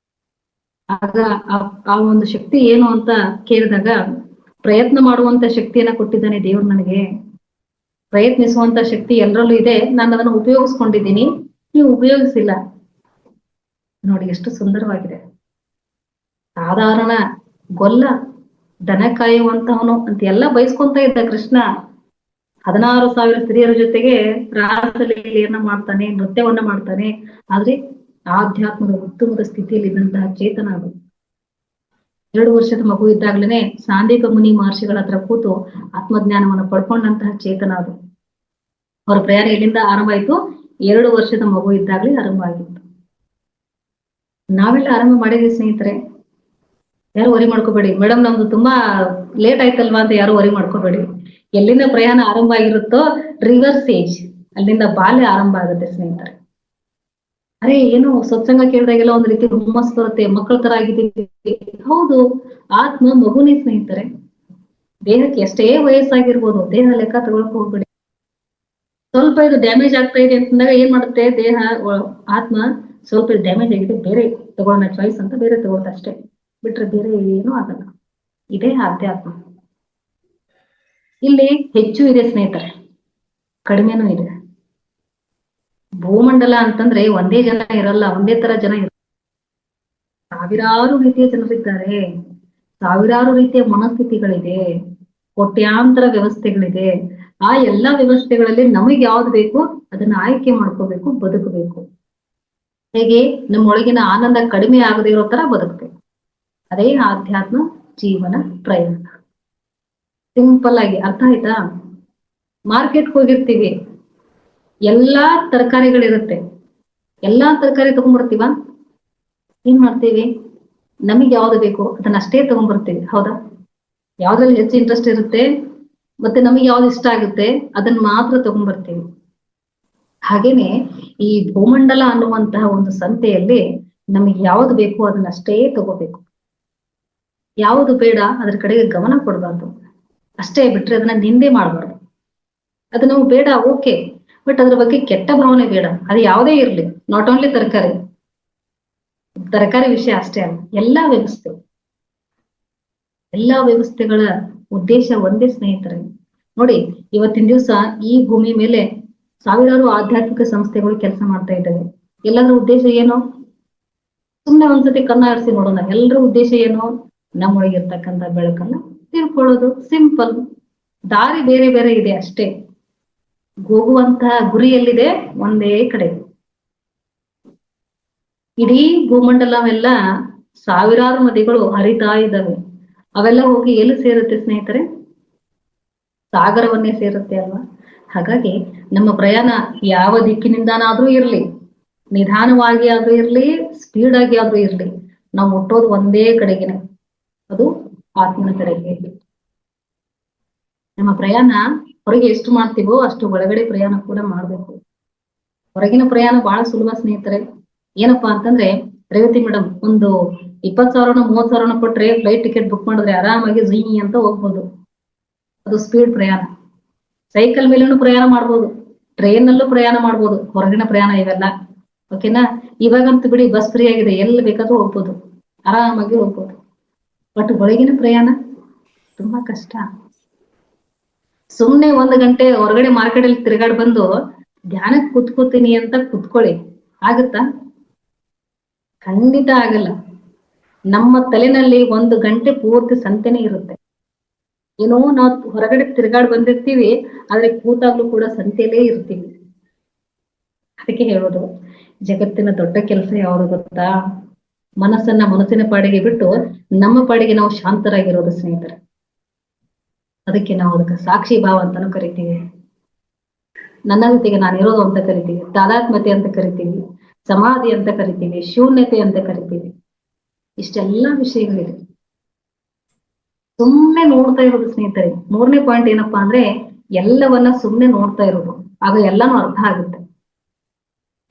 ಆಗ ಆ ಒಂದು ಶಕ್ತಿ ಏನು ಅಂತ ಕೇಳಿದಾಗ, ಪ್ರಯತ್ನ ಮಾಡುವಂತ ಶಕ್ತಿಯನ್ನ ಕೊಟ್ಟಿದ್ದಾನೆ ದೇವ್ರು ನನಗೆ. ಪ್ರಯತ್ನಿಸುವಂತ ಶಕ್ತಿ ಎಲ್ಲರಲ್ಲೂ ಇದೆ, ನಾನು ಅದನ್ನು ಉಪಯೋಗಿಸ್ಕೊಂಡಿದ್ದೀನಿ, ನೀವು ಉಪಯೋಗಿಸಿಲ್ಲ. ನೋಡಿ ಎಷ್ಟು ಸುಂದರವಾಗಿದೆ. ಸಾಧಾರಣ ಗೊಲ್ಲ, ದನ ಕಾಯುವಂತವನು ಅಂತ ಎಲ್ಲ ಬಯಸ್ಕೊಂತ ಇದ್ದ ಕೃಷ್ಣ 16,000 ಸ್ತ್ರೀಯರ ಜೊತೆಗೆ ರಾಸಲೀಲೆಯನ್ನ ಮಾಡ್ತಾನೆ, ನೃತ್ಯವನ್ನ ಮಾಡ್ತಾನೆ. ಆದ್ರೆ ಆಧ್ಯಾತ್ಮದ ಉತ್ತಮದ ಸ್ಥಿತಿಯಲ್ಲಿ ಇದ್ದಂತಹ ಚೇತನ ಅದು. 2 ವರ್ಷದ ಮಗು ಇದ್ದಾಗ್ಲೇನೆ ಸಾಂದೀಪ ಮುನಿ ಮಹರ್ಷಿಗಳ ಹತ್ರ ಕೂತು ಆತ್ಮಜ್ಞಾನವನ್ನು ಪಡ್ಕೊಂಡಂತಹ ಚೇತನ ಅದು. ಅವರ ಪ್ರಯಾಣ ಎಲ್ಲಿಂದ ಆರಂಭ ಆಯ್ತು? 2 ವರ್ಷದ ಮಗು ಇದ್ದಾಗ್ಲೇ ಆರಂಭ ಆಗಿತ್ತು. ನಾವೆಲ್ಲ ಆರಂಭ ಮಾಡಿದ್ವಿ ಸ್ನೇಹಿತರೆ, ಯಾರು ವರಿ ಮಾಡ್ಕೋಬೇಡಿ. ಮೇಡಮ್ ನಮ್ದು ತುಂಬಾ ಲೇಟ್ ಆಯ್ತಲ್ವಾ ಅಂತ ಯಾರು ವರಿ ಮಾಡ್ಕೋಬೇಡಿ. ಎಲ್ಲಿಂದ ಪ್ರಯಾಣ ಆರಂಭ ಆಗಿರುತ್ತೋ ರಿವರ್ಸ್ ಏಜ್, ಅಲ್ಲಿಂದ ಬಾಲ್ಯ ಆರಂಭ ಆಗುತ್ತೆ ಸ್ನೇಹಿತರೆ. ಅರೆ ಏನು ಸತ್ಸಂಗ ಕೇಳಿದಾಗೆಲ್ಲ ಒಂದ್ ರೀತಿ ಹುಮ್ಮಸ್ ಬರುತ್ತೆ, ಮಕ್ಕಳ ತರ ಆಗಿದ್ದೀವಿ. ಹೌದು, ಆತ್ಮ ಮಗುನೇ ಸ್ನೇಹಿತರೆ. ದೇಹಕ್ಕೆ ಎಷ್ಟೇ ವಯಸ್ಸಾಗಿರ್ಬೋದು, ದೇಹ ಲೆಕ್ಕ ತಗೊಳಕ್ ಹೋಗ್ಬೇಡಿ. ಸ್ವಲ್ಪ ಇದು ಡ್ಯಾಮೇಜ್ ಆಗ್ತಾ ಇದೆ ಅಂತಂದಾಗ ಏನ್ ಮಾಡುತ್ತೆ ದೇಹ, ಆತ್ಮ ಸ್ವಲ್ಪ ಡ್ಯಾಮೇಜ್ ಆಗಿದೆ, ಬೇರೆ ತಗೊಳ್ಳೋಣ ಚಾಯ್ಸ್ ಅಂತ ಬೇರೆ ತಗೊಳುತ್ತೆ ಅಷ್ಟೇ, ಬಿಟ್ರೆ ಬೇರೆ ಏನೂ ಆಗಲ್ಲ. ಇದೇ ಅಧ್ಯಾತ್ಮ. ಇಲ್ಲಿ ಹೆಚ್ಚು ಇದೆ ಸ್ನೇಹಿತರೆ, ಕಡಿಮೆನೂ ಇದೆ. ಭೂಮಂಡಲ ಅಂತಂದ್ರೆ ಒಂದೇ ಜನ ಇರಲ್ಲ, ಒಂದೇ ತರ ಜನ ಇರಲ್ಲ. ಸಾವಿರಾರು ರೀತಿಯ ಜನರಿದ್ದಾರೆ, ಸಾವಿರಾರು ರೀತಿಯ ಮನಸ್ಥಿತಿಗಳಿದೆ, ಕೋಟ್ಯಾಂತರ ವ್ಯವಸ್ಥೆಗಳಿದೆ. ಆ ಎಲ್ಲಾ ವ್ಯವಸ್ಥೆಗಳಲ್ಲಿ ನಮಗೆ ಯಾವ್ದು ಬೇಕು ಅದನ್ನ ಆಯ್ಕೆ ಮಾಡ್ಕೋಬೇಕು, ಬದುಕಬೇಕು. ಹೇಗೆ ನಮ್ಮೊಳಗಿನ ಆನಂದ ಕಡಿಮೆ ಆಗದೆ ಇರೋ ತರ ಬದುಕಬೇಕು. ಅದೇ ಆಧ್ಯಾತ್ಮ ಜೀವನ ಪ್ರಯಾಣ. ಸಿಂಪಲ್ ಆಗಿ ಅರ್ಥ ಆಯ್ತಾ? ಮಾರ್ಕೆಟ್ಗೆ ಹೋಗಿರ್ತೀವಿ, ಎಲ್ಲಾ ತರಕಾರಿಗಳಿರುತ್ತೆ, ಎಲ್ಲಾ ತರಕಾರಿ ತಗೊಂಡ್ಬರ್ತೀವ, ಏನ್ ಮಾಡ್ತೀವಿ, ನಮಗೆ ಯಾವ್ದು ಬೇಕು ಅದನ್ನ ಅಷ್ಟೇ ತಗೊಂಡ್ಬರ್ತೀವಿ, ಹೌದಾ? ಯಾವ್ದ್ರಲ್ಲಿ ಹೆಚ್ಚು ಇಂಟ್ರೆಸ್ಟ್ ಇರುತ್ತೆ ಮತ್ತೆ ನಮಗೆ ಯಾವ್ದು ಇಷ್ಟ ಆಗುತ್ತೆ ಅದನ್ನ ಮಾತ್ರ ತಗೊಂಡ್ಬರ್ತೀವಿ. ಹಾಗೇನೆ ಈ ಭೂಮಂಡಲ ಅನ್ನುವಂತಹ ಒಂದು ಸಂತೆಯಲ್ಲಿ ನಮಗೆ ಯಾವ್ದು ಬೇಕು ಅದನ್ನ ಅಷ್ಟೇ ತಗೋಬೇಕು, ಯಾವುದು ಬೇಡ ಅದ್ರ ಕಡೆಗೆ ಗಮನ ಕೊಡಬಾರ್ದು, ಅಷ್ಟೇ ಬಿಟ್ರೆ ಅದನ್ನ ನಿಂದೆ ಮಾಡಬಾರ್ದು. ಅದು ನಮ್ಗೆ ಬೇಡ ಓಕೆ, ಬಟ್ ಅದ್ರ ಬಗ್ಗೆ ಕೆಟ್ಟ ಭಾವನೆ ಬೇಡ. ಅದು ಯಾವುದೇ ಇರ್ಲಿ, ನಾಟ್ ಓನ್ಲಿ ತರಕಾರಿ ವಿಷಯ ಅಷ್ಟೇ ಅಲ್ಲ, ಎಲ್ಲಾ ವ್ಯವಸ್ಥೆಗಳ ಉದ್ದೇಶ ಒಂದೇ ಸ್ನೇಹಿತರೆ. ನೋಡಿ, ಇವತ್ತಿನ ದಿವಸ ಈ ಭೂಮಿ ಮೇಲೆ ಸಾವಿರಾರು ಆಧ್ಯಾತ್ಮಿಕ ಸಂಸ್ಥೆಗಳು ಕೆಲಸ ಮಾಡ್ತಾ ಇದ್ದಾವೆ. ಎಲ್ಲರ ಉದ್ದೇಶ ಏನು? ಸುಮ್ನೆ ಒಂದ್ಸತಿ ಕಣ್ಣ ಆರಿಸಿ ನೋಡೋಣ, ಎಲ್ಲರ ಉದ್ದೇಶ ಏನು? ನಮ್ಮೊಳಗಿರ್ತಕ್ಕಂಥ ಬೆಳಕನ್ನ ತಿಳ್ಕೊಳ್ಳೋದು. ಸಿಂಪಲ್. ದಾರಿ ಬೇರೆ ಬೇರೆ ಇದೆ ಅಷ್ಟೇ, ಹೋಗುವಂತಹ ಗುರಿ ಎಲ್ಲಿದೆ? ಒಂದೇ ಕಡೆ. ಇಡೀ ಭೂಮಂಡಲವೆಲ್ಲ ಸಾವಿರಾರು ನದಿಗಳು ಹರಿತಾ ಇದ್ದಾವೆ. ಅವೆಲ್ಲ ಹೋಗಿ ಎಲ್ಲಿ ಸೇರುತ್ತೆ ಸ್ನೇಹಿತರೆ? ಸಾಗರವನ್ನೇ ಸೇರುತ್ತೆ ಅಲ್ವಾ? ಹಾಗಾಗಿ ನಮ್ಮ ಪ್ರಯಾಣ ಯಾವ ದಿಕ್ಕಿನಿಂದನಾದ್ರೂ ಇರ್ಲಿ, ನಿಧಾನವಾಗಿ ಆದ್ರೂ ಇರ್ಲಿ, ಸ್ಪೀಡ್ ಆಗಿ ಆದ್ರೂ ಇರ್ಲಿ, ನಾವು ಮುಟ್ಟೋದು ಒಂದೇ ಕಡೆಗೆನೆ, ಅದು ಆತ್ಮನ ಕಡೆಗೆ. ನಮ್ಮ ಪ್ರಯಾಣ ಹೊರಗೆ ಎಷ್ಟು ಮಾಡ್ತೀವೋ ಅಷ್ಟು ಒಳಗಡೆ ಪ್ರಯಾಣ ಕೂಡ ಮಾಡ್ಬೇಕು. ಹೊರಗಿನ ಪ್ರಯಾಣ ಬಹಳ ಸುಲಭ ಸ್ನೇಹಿತರೆ. ಏನಪ್ಪಾ ಅಂತಂದ್ರೆ, ರೇವತಿ ಮೇಡಮ್ ಒಂದು 20,000 30,000 ಕೊಟ್ರೆ ಫ್ಲೈಟ್ ಟಿಕೆಟ್ ಬುಕ್ ಮಾಡಿದ್ರೆ ಆರಾಮಾಗಿ ಝೀ ಅಂತ ಹೋಗ್ಬೋದು. ಅದು ಸ್ಪೀಡ್ ಪ್ರಯಾಣ. ಸೈಕಲ್ ಮೇಲೂ ಪ್ರಯಾಣ ಮಾಡ್ಬೋದು, ಟ್ರೈನ್ ನಲ್ಲೂ ಪ್ರಯಾಣ ಮಾಡ್ಬೋದು, ಹೊರಗಿನ ಪ್ರಯಾಣ ಇವೆಲ್ಲ. ಓಕೆನಾ? ಇವಾಗಂತೂ ಬಿಡಿ, ಬಸ್ ಫ್ರೀ ಆಗಿದೆ, ಎಲ್ಲಿ ಬೇಕಾದ್ರೂ ಹೋಗ್ಬೋದು, ಆರಾಮಾಗಿ ಹೋಗ್ಬೋದು. ಬಟ್ ಒಳಗಿನ ಪ್ರಯಾಣ ತುಂಬಾ ಕಷ್ಟ. ಸುಮ್ನೆ 1 ಗಂಟೆ ಹೊರಗಡೆ ಮಾರ್ಕೆಟ್ ಅಲ್ಲಿ ತಿರುಗಾಡ್ ಬಂದು ಧ್ಯಾನಕ್ಕೆ ಕುತ್ಕೋತೀನಿ ಅಂತ ಕುತ್ಕೊಳ್ಳಿ, ಆಗುತ್ತಾ? ಖಂಡಿತ ಆಗಲ್ಲ. ನಮ್ಮ ತಲೆನಲ್ಲಿ 1 ಗಂಟೆ ಪೂರ್ತಿ ಸಂತೆನೇ ಇರುತ್ತೆ. ಏನೋ ನಾವು ಹೊರಗಡೆ ತಿರುಗಾಡ್ ಬಂದಿರ್ತೀವಿ, ಆದ್ರೆ ಕೂತಾಗ್ಲೂ ಕೂಡ ಸಂತೆಯಲ್ಲೇ ಇರ್ತೀವಿ. ಅದಕ್ಕೆ ಹೇಳೋದು, ಜಗತ್ತಿನ ದೊಡ್ಡ ಕೆಲಸ ಯಾವುದು ಗೊತ್ತಾ? ಮನಸ್ಸಿನ ಪಾಡಿಗೆ ಬಿಟ್ಟು ನಮ್ಮ ಪಾಡಿಗೆ ನಾವು ಶಾಂತರಾಗಿರೋದು ಸ್ನೇಹಿತರೆ. ಅದಕ್ಕೆ ನಾವು ಅದಕ್ಕೆ ಸಾಕ್ಷಿ ಭಾವ ಅಂತಾನು ಕರಿತೀವಿ, ನನ್ನ ಜೊತೆಗೆ ನಾನು ಇರೋದು ಅಂತ ಕರಿತೀವಿ, ತಾದಾತ್ಮ್ಯತೆ ಅಂತ ಕರಿತೀವಿ, ಸಮಾಧಿ ಅಂತ ಕರಿತೀವಿ, ಶೂನ್ಯತೆ ಅಂತ ಕರಿತೀವಿ. ಇಷ್ಟೆಲ್ಲಾ ವಿಷಯಗಳಿದೆ. ಸುಮ್ನೆ ನೋಡ್ತಾ ಇರೋದು ಸ್ನೇಹಿತರೆ. 3ನೇ ಪಾಯಿಂಟ್ ಏನಪ್ಪಾ ಅಂದ್ರೆ, ಎಲ್ಲವನ್ನ ಸುಮ್ನೆ ನೋಡ್ತಾ ಇರೋದು, ಆಗ ಎಲ್ಲಾನು ಅರ್ಥ ಆಗುತ್ತೆ.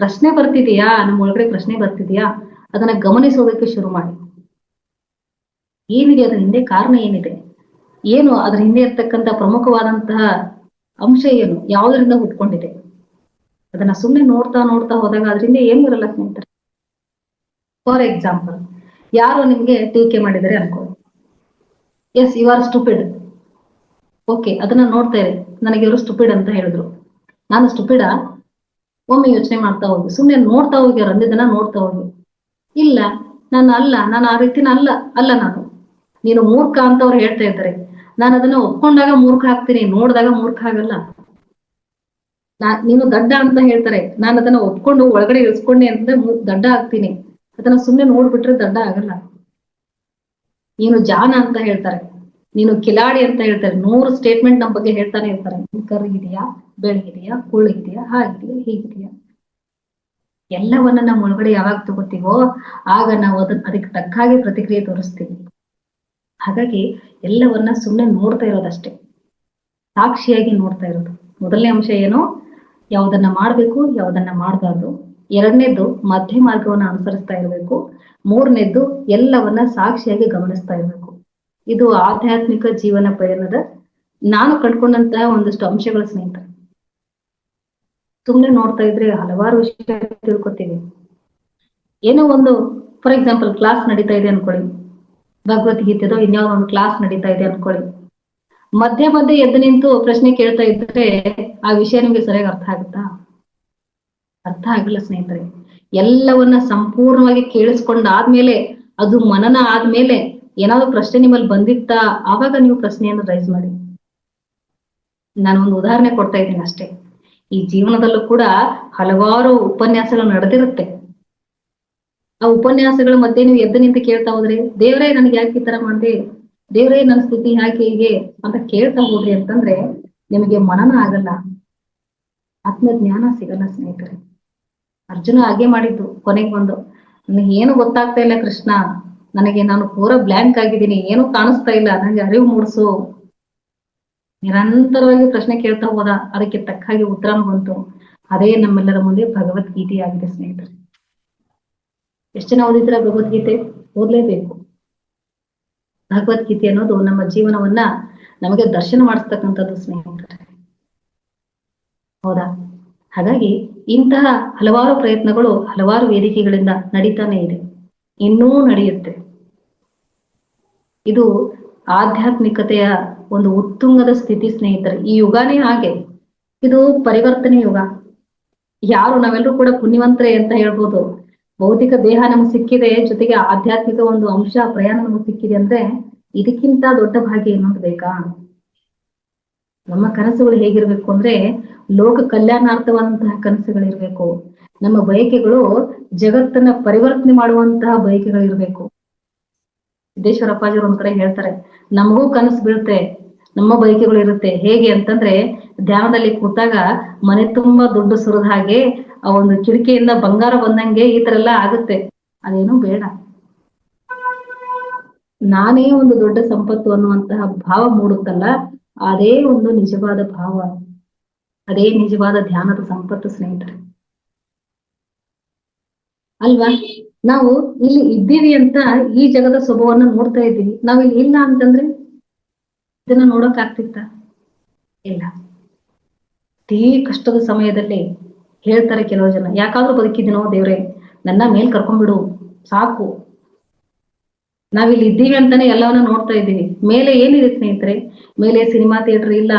ಪ್ರಶ್ನೆ ಬರ್ತಿದೆಯಾ, ನಮ್ಮ ಒಳಗಡೆ ಪ್ರಶ್ನೆ ಬರ್ತಿದ್ಯಾ, ಅದನ್ನ ಗಮನಿಸೋದಕ್ಕೆ ಶುರು ಮಾಡಿ. ಏನಿದೆ ಅದ್ರ ಹಿಂದೆ? ಕಾರಣ ಏನಿದೆ? ಏನು ಅದ್ರ ಹಿಂದೆ ಇರ್ತಕ್ಕಂಥ ಪ್ರಮುಖವಾದಂತಹ ಅಂಶ ಏನು? ಯಾವುದರಿಂದ ಹುಟ್ಕೊಂಡಿದೆ? ಅದನ್ನ ಸುಮ್ನೆ ನೋಡ್ತಾ ನೋಡ್ತಾ ಹೋದಾಗ ಅದರಿಂದ ಏನು ಇರಲ್ಲ ಸ್ನೇಹಿತರೆ. ಫಾರ್ ಎಕ್ಸಾಂಪಲ್, ಯಾರು ನಿಮ್ಗೆ ಟೀಕೆ ಮಾಡಿದರೆ ಅನ್ಕೊಳ್ಳಿ, yes you are stupid. Okay, ಅದನ್ನ ನೋಡ್ತಾ ಇರಿ, ನನಗೆ ಇವರು ಸ್ಟುಪಿಡ್ ಅಂತ ಹೇಳಿದ್ರು, ನಾನು ಸ್ಟುಪಿಡಾ? ಒಮ್ಮೆ ಯೋಚನೆ ಮಾಡ್ತಾ ಹೋಗಿ, ಸುಮ್ನೆ ನೋಡ್ತಾ ಹೋಗಿ, ಅವ್ರು ಅಂದಿದ್ದನ್ನ ನೋಡ್ತಾ ಹೋಗಿ. ಇಲ್ಲ, ನಾನು ಅಲ್ಲ, ನಾನು ಆ ರೀತಿನ ಅಲ್ಲ ನಾನು. ನೀನು ಮೂರ್ಖ ಅಂತ ಅವ್ರು ಹೇಳ್ತಾ ಇದ್ದಾರೆ, ನಾನು ಅದನ್ನ ಒಪ್ಕೊಂಡಾಗ ಮೂರ್ಖ ಆಗ್ತೀನಿ, ನೋಡಿದಾಗ ಮೂರ್ಖ ಆಗಲ್ಲ. ನೀನು ದಡ್ಡ ಅಂತ ಹೇಳ್ತಾರೆ, ನಾನು ಅದನ್ನ ಒಪ್ಕೊಂಡು ಒಳಗಡೆ ಇಳಿಸ್ಕೊಂಡೆ ಅಂದ್ರೆ ದಡ್ಡ ಆಗ್ತೀನಿ. ಅದನ್ನ ಸುಮ್ನೆ ನೋಡ್ಬಿಟ್ರೆ ದಡ್ಡ ಆಗಲ್ಲ. ನೀನು ಜಾಣ ಅಂತ ಹೇಳ್ತಾರೆ, ನೀನು ಕಿಲಾಡಿ ಅಂತ ಹೇಳ್ತಾರೆ, 100 ಸ್ಟೇಟ್ಮೆಂಟ್ ನಮ್ಮ ಬಗ್ಗೆ ಹೇಳ್ತಾನೆ ಇರ್ತಾರೆ. ಕರ್ಗಿದೆಯಾ, ಬೆಳಗಿದೆಯಾ, ಕುಳ್ಳಿದೆಯಾ, ಹಾಗಿದೆಯಾ, ಹೀಗಿದೆಯಾ. ಎಲ್ಲವನ್ನ ನಮ್ಮ ಒಳಗಡೆ ಯಾವಾಗ ತಗೋತೀವೋ ಆಗ ನಾವು ಅದಕ್ಕೆ ತಕ್ಕ ಹಾಗೆ ಪ್ರತಿಕ್ರಿಯೆ ತೋರಿಸ್ತೀವಿ. ಹಾಗಾಗಿ ಎಲ್ಲವನ್ನ ಸುಮ್ಮನೆ ನೋಡ್ತಾ ಇರೋದಷ್ಟೇ, ಸಾಕ್ಷಿಯಾಗಿ ನೋಡ್ತಾ ಇರೋದು. ಮೊದಲನೇ ಅಂಶ ಏನು? ಯಾವುದನ್ನ ಮಾಡ್ಬೇಕು, ಯಾವುದನ್ನ ಮಾಡಬಾರ್ದು. ಎರಡನೇದ್ದು ಮಧ್ಯ ಮಾರ್ಗವನ್ನ ಅನುಸರಿಸ್ತಾ ಇರಬೇಕು. ಮೂರನೇದ್ದು ಎಲ್ಲವನ್ನ ಸಾಕ್ಷಿಯಾಗಿ ಗಮನಿಸ್ತಾ ಇರಬೇಕು. ಇದು ಆಧ್ಯಾತ್ಮಿಕ ಜೀವನ ಪಯಣದ ನಾನು ಕಂಡ್ಕೊಂಡಂತಹ ಒಂದಷ್ಟು ಅಂಶಗಳ ಸ್ನೇಹಿತರೆ. ಸುಮ್ನೆ ನೋಡ್ತಾ ಇದ್ರೆ ಹಲವಾರು ವಿಷಯ ತಿಳ್ಕೊತೀವಿ. ಏನೋ ಒಂದು ಫಾರ್ ಎಕ್ಸಾಂಪಲ್ ಕ್ಲಾಸ್ ನಡೀತಾ ಇದೆ ಅನ್ಕೊಳ್ಳಿ, ಭಗವದ್ಗೀತೆದೋ ಇನ್ಯಾವ ಒಂದು ಕ್ಲಾಸ್ ನಡೀತಾ ಇದೆ ಅನ್ಕೊಳ್ಳಿ, ಮಧ್ಯೆ ಮಧ್ಯೆ ಎದ್ದು ನಿಂತು ಪ್ರಶ್ನೆ ಕೇಳ್ತಾ ಇದ್ರೆ ಆ ವಿಷಯ ನಿಮ್ಗೆ ಸರಿಯಾಗಿ ಅರ್ಥ ಆಗುತ್ತಾ? ಅರ್ಥ ಆಗಿಲ್ಲ ಸ್ನೇಹಿತರೆ. ಎಲ್ಲವನ್ನ ಸಂಪೂರ್ಣವಾಗಿ ಕೇಳಿಸ್ಕೊಂಡಾದ್ಮೇಲೆ, ಅದು ಮನನ ಆದ್ಮೇಲೆ ಏನಾದ್ರು ಪ್ರಶ್ನೆ ನಿಮ್ಮಲ್ಲಿ ಬಂದಿತ್ತಾ, ಆವಾಗ ನೀವು ಪ್ರಶ್ನೆಯನ್ನು ರೈಸ್ ಮಾಡಿ. ನಾನು ಒಂದು ಉದಾಹರಣೆ ಕೊಡ್ತಾ ಇದ್ದೀನಿ ಅಷ್ಟೇ. ಈ ಜೀವನದಲ್ಲೂ ಕೂಡ ಹಲವಾರು ಉಪನ್ಯಾಸಗಳು ನಡೆದಿರುತ್ತೆ. ಆ ಉಪನ್ಯಾಸಗಳ ಮಧ್ಯೆ ನೀವು ಎದ್ದು ನಿಂತು ಕೇಳ್ತಾ ಹೋದ್ರಿ, ದೇವರೇ ನನ್ಗೆ ಯಾಕೆ ಈ ತರ ಮಾಡಿದೆ, ದೇವರೇ ನನ್ನ ಸ್ಥಿತಿ ಯಾಕೆ ಹೀಗೆ ಅಂತ ಕೇಳ್ತಾ ಹೋದ್ರಿ ಅಂತಂದ್ರೆ ನಿಮಗೆ ಮನನ ಆಗಲ್ಲ, ಆತ್ಮಜ್ಞಾನ ಸಿಗಲ್ಲ ಸ್ನೇಹಿತರೆ. ಅರ್ಜುನ ಹಾಗೆ ಮಾಡಿದ್ದು. ಕೊನೆಗೆ ಬಂದು ನನಗೆ ಏನು ಗೊತ್ತಾಗ್ತಾ ಇಲ್ಲ ಕೃಷ್ಣ, ನಾನು ಪೂರಾ ಬ್ಲ್ಯಾಂಕ್ ಆಗಿದ್ದೀನಿ, ಏನು ಕಾಣಿಸ್ತಾ ಇಲ್ಲ, ನನಗೆ ಅರಿವು ಮೂಡಿಸು. ನಿರಂತರವಾಗಿ ಪ್ರಶ್ನೆ ಕೇಳ್ತಾ ಹೋದ, ಅದಕ್ಕೆ ತಕ್ಕ ಹಾಗೆ ಉತ್ತರನೂ ಬಂತು. ಅದೇ ನಮ್ಮೆಲ್ಲರ ಮುಂದೆ ಭಗವದ್ಗೀತೆ ಆಗಿದೆ ಸ್ನೇಹಿತರೆ. ಎಷ್ಟು ಜನ ಓದಿದ್ರ ಭಗವದ್ಗೀತೆ? ಓದ್ಲೇಬೇಕು. ಭಗವದ್ಗೀತೆ ಅನ್ನೋದು ನಮ್ಮ ಜೀವನವನ್ನ ನಮಗೆ ದರ್ಶನ ಮಾಡಿಸ್ತಕ್ಕಂಥದ್ದು ಸ್ನೇಹಿತರೆ, ಹೌದಾ? ಹಾಗಾಗಿ ಇಂತಹ ಹಲವಾರು ಪ್ರಯತ್ನಗಳು ಹಲವಾರು ವೇದಿಕೆಗಳಿಂದ ನಡೀತಾನೆ ಇದೆ, ಇನ್ನೂ ನಡೆಯುತ್ತೆ. ಇದು ಆಧ್ಯಾತ್ಮಿಕತೆಯ ಒಂದು ಉತ್ತುಂಗದ ಸ್ಥಿತಿ ಸ್ನೇಹಿತರೆ. ಈ ಯುಗನೇ ಹಾಗೆ, ಇದು ಪರಿವರ್ತನೆ ಯುಗ. ಯಾರು ನಾವೆಲ್ಲರೂ ಕೂಡ ಪುಣ್ಯವಂತರೇ ಅಂತ ಹೇಳ್ಬೋದು. ಭೌತಿಕ ದೇಹ ನಮ್ಗೆ ಸಿಕ್ಕಿದೆ, ಜೊತೆಗೆ ಆಧ್ಯಾತ್ಮಿಕ ಒಂದು ಅಂಶ ಪ್ರಯಾಣ ನಮ್ಗೆ ಸಿಕ್ಕಿದೆ ಅಂದ್ರೆ ಇದಕ್ಕಿಂತ ದೊಡ್ಡ ಭಾಗ್ಯ ಇನ್ನೊಂದು ಬೇಕಾ? ನಮ್ಮ ಕನಸುಗಳು ಹೇಗಿರ್ಬೇಕು ಅಂದ್ರೆ ಲೋಕ ಕಲ್ಯಾಣಾರ್ಥವಾದಂತಹ ಕನಸುಗಳಿರ್ಬೇಕು. ನಮ್ಮ ಬಯಕೆಗಳು ಜಗತ್ತನ್ನ ಪರಿವರ್ತನೆ ಮಾಡುವಂತಹ ಬಯಕೆಗಳಿರ್ಬೇಕು. ಸಿದ್ದೇಶ್ವರಪ್ಪಾಜಿಯವರು ಒಂದ್ ಕಡೆ ಹೇಳ್ತಾರೆ, ನಮಗೂ ಕನಸು ಬೀಳುತ್ತೆ, ನಮ್ಮ ಬಯಕೆಗಳು ಇರುತ್ತೆ. ಹೇಗೆ ಅಂತಂದ್ರೆ ಧ್ಯಾನದಲ್ಲಿ ಕೂತಾಗ ಮನೆ ತುಂಬಾ ದುಡ್ಡು ಸುರಿದ ಹಾಗೆ, ಆ ಒಂದು ಕಿಟಕಿಯಿಂದ ಬಂಗಾರ ಬಂದಂಗೆ ಈ ತರ ಎಲ್ಲ ಆಗುತ್ತೆ. ಅದೇನು ಬೇಡ. ನಾನೇ ಒಂದು ದೊಡ್ಡ ಸಂಪತ್ತು ಅನ್ನುವಂತಹ ಭಾವ ಮೂಡುತ್ತಲ್ಲ, ಅದೇ ಒಂದು ನಿಜವಾದ ಭಾವ, ಅದೇ ನಿಜವಾದ ಧ್ಯಾನದ ಸಂಪತ್ತು ಸ್ನೇಹಿತರೆ, ಅಲ್ವಾ? ನಾವು ಇಲ್ಲಿ ಇದ್ದೀವಿ ಅಂತ ಈ ಜಗದ ಸ್ವಭಾವವನ್ನು ನೋಡ್ತಾ ಇದ್ದೀವಿ. ನಾವ್ ಇಲ್ಲಿ ಇಲ್ಲ ಅಂತಂದ್ರೆ ಇದನ್ನ ನೋಡಕ್ ಆಗ್ತಿತ್ತ? ಇಲ್ಲ. ಅತೀ ಕಷ್ಟದ ಸಮಯದಲ್ಲಿ ಹೇಳ್ತಾರೆ ಕೆಲವು ಜನ, ಯಾಕಾದ್ರೂ ಬದುಕಿದ್ದೀನೋ ದೇವ್ರೆ, ನನ್ನ ಮೇಲ್ ಕರ್ಕೊಂಡ್ಬಿಡು ಸಾಕು. ನಾವಿಲ್ಲಿ ಇದ್ದೀವಿ ಅಂತಾನೆ ಎಲ್ಲವನ್ನ ನೋಡ್ತಾ ಇದ್ದೀವಿ. ಮೇಲೆ ಏನಿದೆ ಸ್ನೇಹಿತರೆ? ಮೇಲೆ ಸಿನಿಮಾ ಥಿಯೇಟರ್ ಇಲ್ಲ,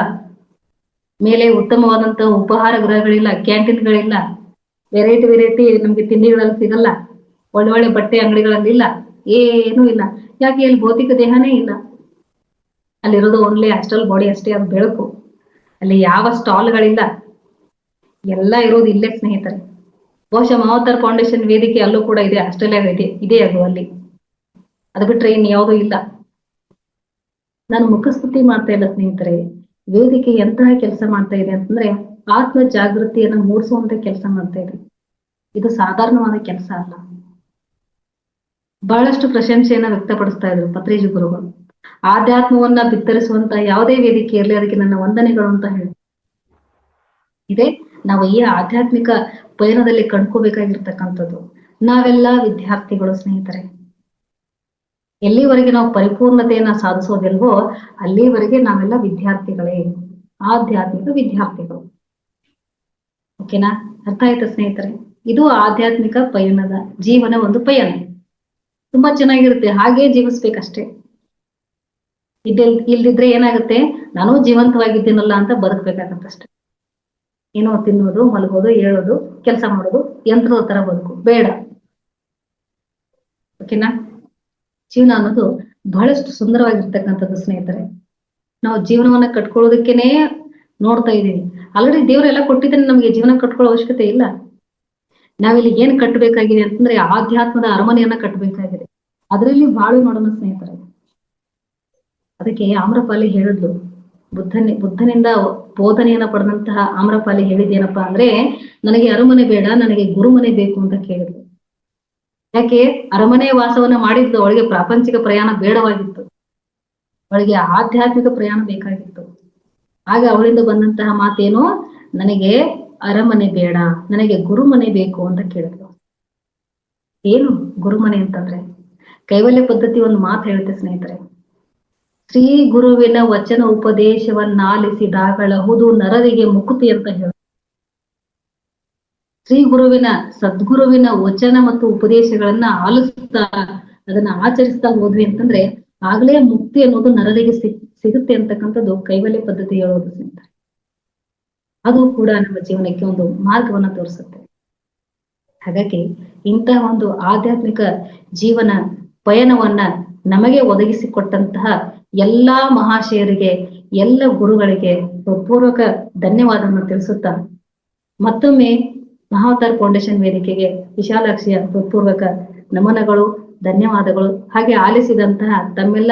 ಮೇಲೆ ಉತ್ತಮವಾದಂತ ಉಪಹಾರ ಗೃಹಗಳಿಲ್ಲ, ಕ್ಯಾಂಟೀನ್ಗಳಿಲ್ಲ, ವೆರೈಟಿ ನಮ್ಗೆ ತಿಂಡಿಗಳಲ್ಲಿ ಸಿಗಲ್ಲ, ಒಳ್ಳೆ ಬಟ್ಟೆ ಅಂಗಡಿಗಳಲ್ಲಿ ಇಲ್ಲ, ಏನೂ ಇಲ್ಲ. ಯಾಕೆ? ಇಲ್ಲಿ ಭೌತಿಕ ದೇಹನೇ ಇಲ್ಲ. ಅಲ್ಲಿರೋದು ಓನ್ಲಿ ಅಸ್ಟ್ರಲ್ ಬಾಡಿ ಅಷ್ಟೇ, ಅದು ಬೆಳಕು. ಅಲ್ಲಿ ಯಾವ ಸ್ಟಾಲ್ಗಳಿಲ್ಲ, ಎಲ್ಲ ಇರೋದು ಇಲ್ಲೇ ಸ್ನೇಹಿತರೆ. ಬಹುಶಃ ಮಹಾವತಾರ್ ಫೌಂಡೇಶನ್ ವೇದಿಕೆ ಅಲ್ಲೂ ಕೂಡ ಇದೆ, ಆಸ್ಟ್ರೇಲಿಯಾ ಇದೆ ಅದು ಅಲ್ಲಿ. ಅದು ಬಿಟ್ರೆ ಇನ್ ಯಾವುದೂ ಇಲ್ಲ. ನಾನು ಮುಖಸ್ತುತಿ ಮಾಡ್ತಾ ಇಲ್ಲ ಸ್ನೇಹಿತರೆ. ವೇದಿಕೆ ಎಂತಹ ಕೆಲಸ ಮಾಡ್ತಾ ಇದೆ ಅಂತಂದ್ರೆ ಆತ್ಮ ಜಾಗೃತಿಯನ್ನ ಮೂಡಿಸುವಂತ ಕೆಲಸ ಮಾಡ್ತಾ ಇದೆ. ಇದು ಸಾಧಾರಣವಾದ ಕೆಲಸ ಅಲ್ಲ. ಬಹಳಷ್ಟು ಪ್ರಶಂಸೆಯನ್ನ ವ್ಯಕ್ತಪಡಿಸ್ತಾ ಇದ್ರು ಪತ್ರಿಜಿ ಗುರುಗಳು. ಆಧ್ಯಾತ್ಮವನ್ನ ಬಿತ್ತರಿಸುವಂತ ಯಾವುದೇ ವೇದಿಕೆ ಇರಲಿ, ಅದಕ್ಕೆ ನನ್ನ ವಂದನೆಗಳು ಅಂತ ಹೇಳಿ ಇದೆ. ನಾವು ಈ ಆಧ್ಯಾತ್ಮಿಕ ಪಯಣದಲ್ಲಿ ಕಂಡ್ಕೋಬೇಕಾಗಿರ್ತಕ್ಕಂಥದ್ದು ನಾವೆಲ್ಲ ವಿದ್ಯಾರ್ಥಿಗಳು ಸ್ನೇಹಿತರೆ. ಎಲ್ಲಿವರೆಗೆ ನಾವು ಪರಿಪೂರ್ಣತೆಯನ್ನ ಸಾಧಿಸೋದಿಲ್ವೋ ಅಲ್ಲಿವರೆಗೆ ನಾವೆಲ್ಲ ವಿದ್ಯಾರ್ಥಿಗಳೇ, ಆಧ್ಯಾತ್ಮಿಕ ವಿದ್ಯಾರ್ಥಿಗಳು. ಓಕೆನಾ? ಅರ್ಥ ಆಯ್ತಾ ಸ್ನೇಹಿತರೆ? ಇದು ಆಧ್ಯಾತ್ಮಿಕ ಪಯಣದ ಜೀವನ ಒಂದು ಪಯಣ. ತುಂಬಾ ಚೆನ್ನಾಗಿರುತ್ತೆ, ಹಾಗೇ ಜೀವಿಸ್ಬೇಕಷ್ಟೇ. ಇಲ್ದಿದ್ರೆ ಏನಾಗುತ್ತೆ? ನಾನು ಜೀವಂತವಾಗಿದ್ದೀನಲ್ಲ ಅಂತ ಬದುಕ್ಬೇಕಾಗತ್ತಷ್ಟೆ. ಏನೋ ತಿನ್ನೋದು, ಮಲಗೋದು, ಹೇಳೋದು, ಕೆಲಸ ಮಾಡೋದು, ಯಂತ್ರದ ತರ ಬದುಕು ಬೇಡ. ಓಕೆನಾ? ಜೀವನ ಅನ್ನೋದು ಬಹಳಷ್ಟು ಸುಂದರವಾಗಿರ್ತಕ್ಕಂಥದ್ದು ಸ್ನೇಹಿತರೆ. ನಾವು ಜೀವನವನ್ನ ಕಟ್ಕೊಳ್ಳೋದಕ್ಕೇನೆ ನೋಡ್ತಾ ಇದೀವಿ. ಆಲ್ರೆಡಿ ದೇವರೆಲ್ಲ ಕೊಟ್ಟಿದ್ದಾನೆ, ನಮ್ಗೆ ಜೀವನ ಕಟ್ಕೊಳ್ಳೋ ಅವಶ್ಯಕತೆ ಇಲ್ಲ. ನಾವಿಲ್ಲಿ ಏನ್ ಕಟ್ಟಬೇಕಾಗಿದೆ ಅಂತಂದ್ರೆ ಆಧ್ಯಾತ್ಮದ ಅರಮನೆಯನ್ನ ಕಟ್ಟಬೇಕಾಗಿದೆ. ಅದರಲ್ಲಿ ಬಾಳು ಮಾಡೋಣ ಸ್ನೇಹಿತರೆ. ಅದಕ್ಕೆ ಆಮ್ರಪಾಲಿ ಹೇಳಿದ್ಲು, ಬುದ್ಧನಿಂದ ಬೋಧನೆಯನ್ನ ಪಡೆದಂತಹ ಆಮ್ರಪಾಲಿ ಹೇಳಿದೇನಪ್ಪಾ ಅಂದ್ರೆ, ನನಗೆ ಅರಮನೆ ಬೇಡ, ನನಗೆ ಗುರುಮನೆ ಬೇಕು ಅಂತ ಕೇಳಿದ್ಲು. ಯಾಕೆ? ಅರಮನೆ ವಾಸವನ್ನ ಮಾಡಿದ್ಲು, ಅವಳಿಗೆ ಪ್ರಾಪಂಚಿಕ ಪ್ರಯಾಣ ಬೇಡವಾಗಿತ್ತು, ಅವಳಿಗೆ ಆಧ್ಯಾತ್ಮಿಕ ಪ್ರಯಾಣ ಬೇಕಾಗಿತ್ತು. ಆಗ ಅವಳಿಂದ ಬಂದಂತಹ ಮಾತೇನು? ನನಗೆ ಅರಮನೆ ಬೇಡ, ನನಗೆ ಗುರುಮನೆ ಬೇಕು ಅಂತ ಕೇಳಿದ್ರು. ಏನು ಗುರುಮನೆ ಅಂತಂದ್ರೆ ಕೈವಲ್ಯ ಪದ್ಧತಿ ಒಂದು ಮಾತು ಹೇಳುತ್ತೆ ಸ್ನೇಹಿತರೆ, ಶ್ರೀ ಗುರುವಿನ ವಚನ ಉಪದೇಶವನ್ನಾಲಿಸಿದಾಗಳಹುದು ನರರಿಗೆ ಮುಕುತಿ ಅಂತ ಹೇಳ. ಶ್ರೀ ಗುರುವಿನ ಸದ್ಗುರುವಿನ ವಚನ ಮತ್ತು ಉಪದೇಶಗಳನ್ನ ಆಲಿಸ್ತಾ ಅದನ್ನ ಆಚರಿಸ್ತಾ ಹೋದ್ವಿ ಅಂತಂದ್ರೆ ಆಗ್ಲೇ ಮುಕ್ತಿ ಅನ್ನೋದು ನರರಿಗೆ ಸಿಗುತ್ತೆ ಅಂತಕ್ಕಂಥದ್ದು ಕೈವಲ್ಯ ಪದ್ಧತಿ ಹೇಳೋದು ಸ್ನೇಹಿತರೆ. ಅದು ಕೂಡ ನಮ್ಮ ಜೀವನಕ್ಕೆ ಒಂದು ಮಾರ್ಗವನ್ನ ತೋರಿಸುತ್ತೆ. ಹಾಗಾಗಿ ಇಂತಹ ಒಂದು ಆಧ್ಯಾತ್ಮಿಕ ಜೀವನ ಪಯಣವನ್ನ ನಮಗೆ ಒದಗಿಸಿಕೊಟ್ಟಂತಹ ಎಲ್ಲಾ ಮಹಾಶಯರಿಗೆ, ಎಲ್ಲ ಗುರುಗಳಿಗೆ ಹೃತ್ಪೂರ್ವಕ ಧನ್ಯವಾದವನ್ನು ತಿಳಿಸುತ್ತಾ ಮತ್ತೊಮ್ಮೆ ಮಹಾವತಾರ್ ಫೌಂಡೇಶನ್ ವೇದಿಕೆಗೆ ವಿಶಾಲಾಕ್ಷಿಯ ಹೃತ್ಪೂರ್ವಕ ನಮನಗಳು, ಧನ್ಯವಾದಗಳು. ಹಾಗೆ ಆಲಿಸಿದಂತಹ ತಮ್ಮೆಲ್ಲ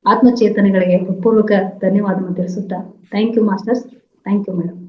ಆತ್ಮಚೇತನಗಳಿಗೆ ಹೃತ್ಪೂರ್ವಕ ಧನ್ಯವಾದವನ್ನು ತಿಳಿಸುತ್ತಾ thank you masters, thank you madam.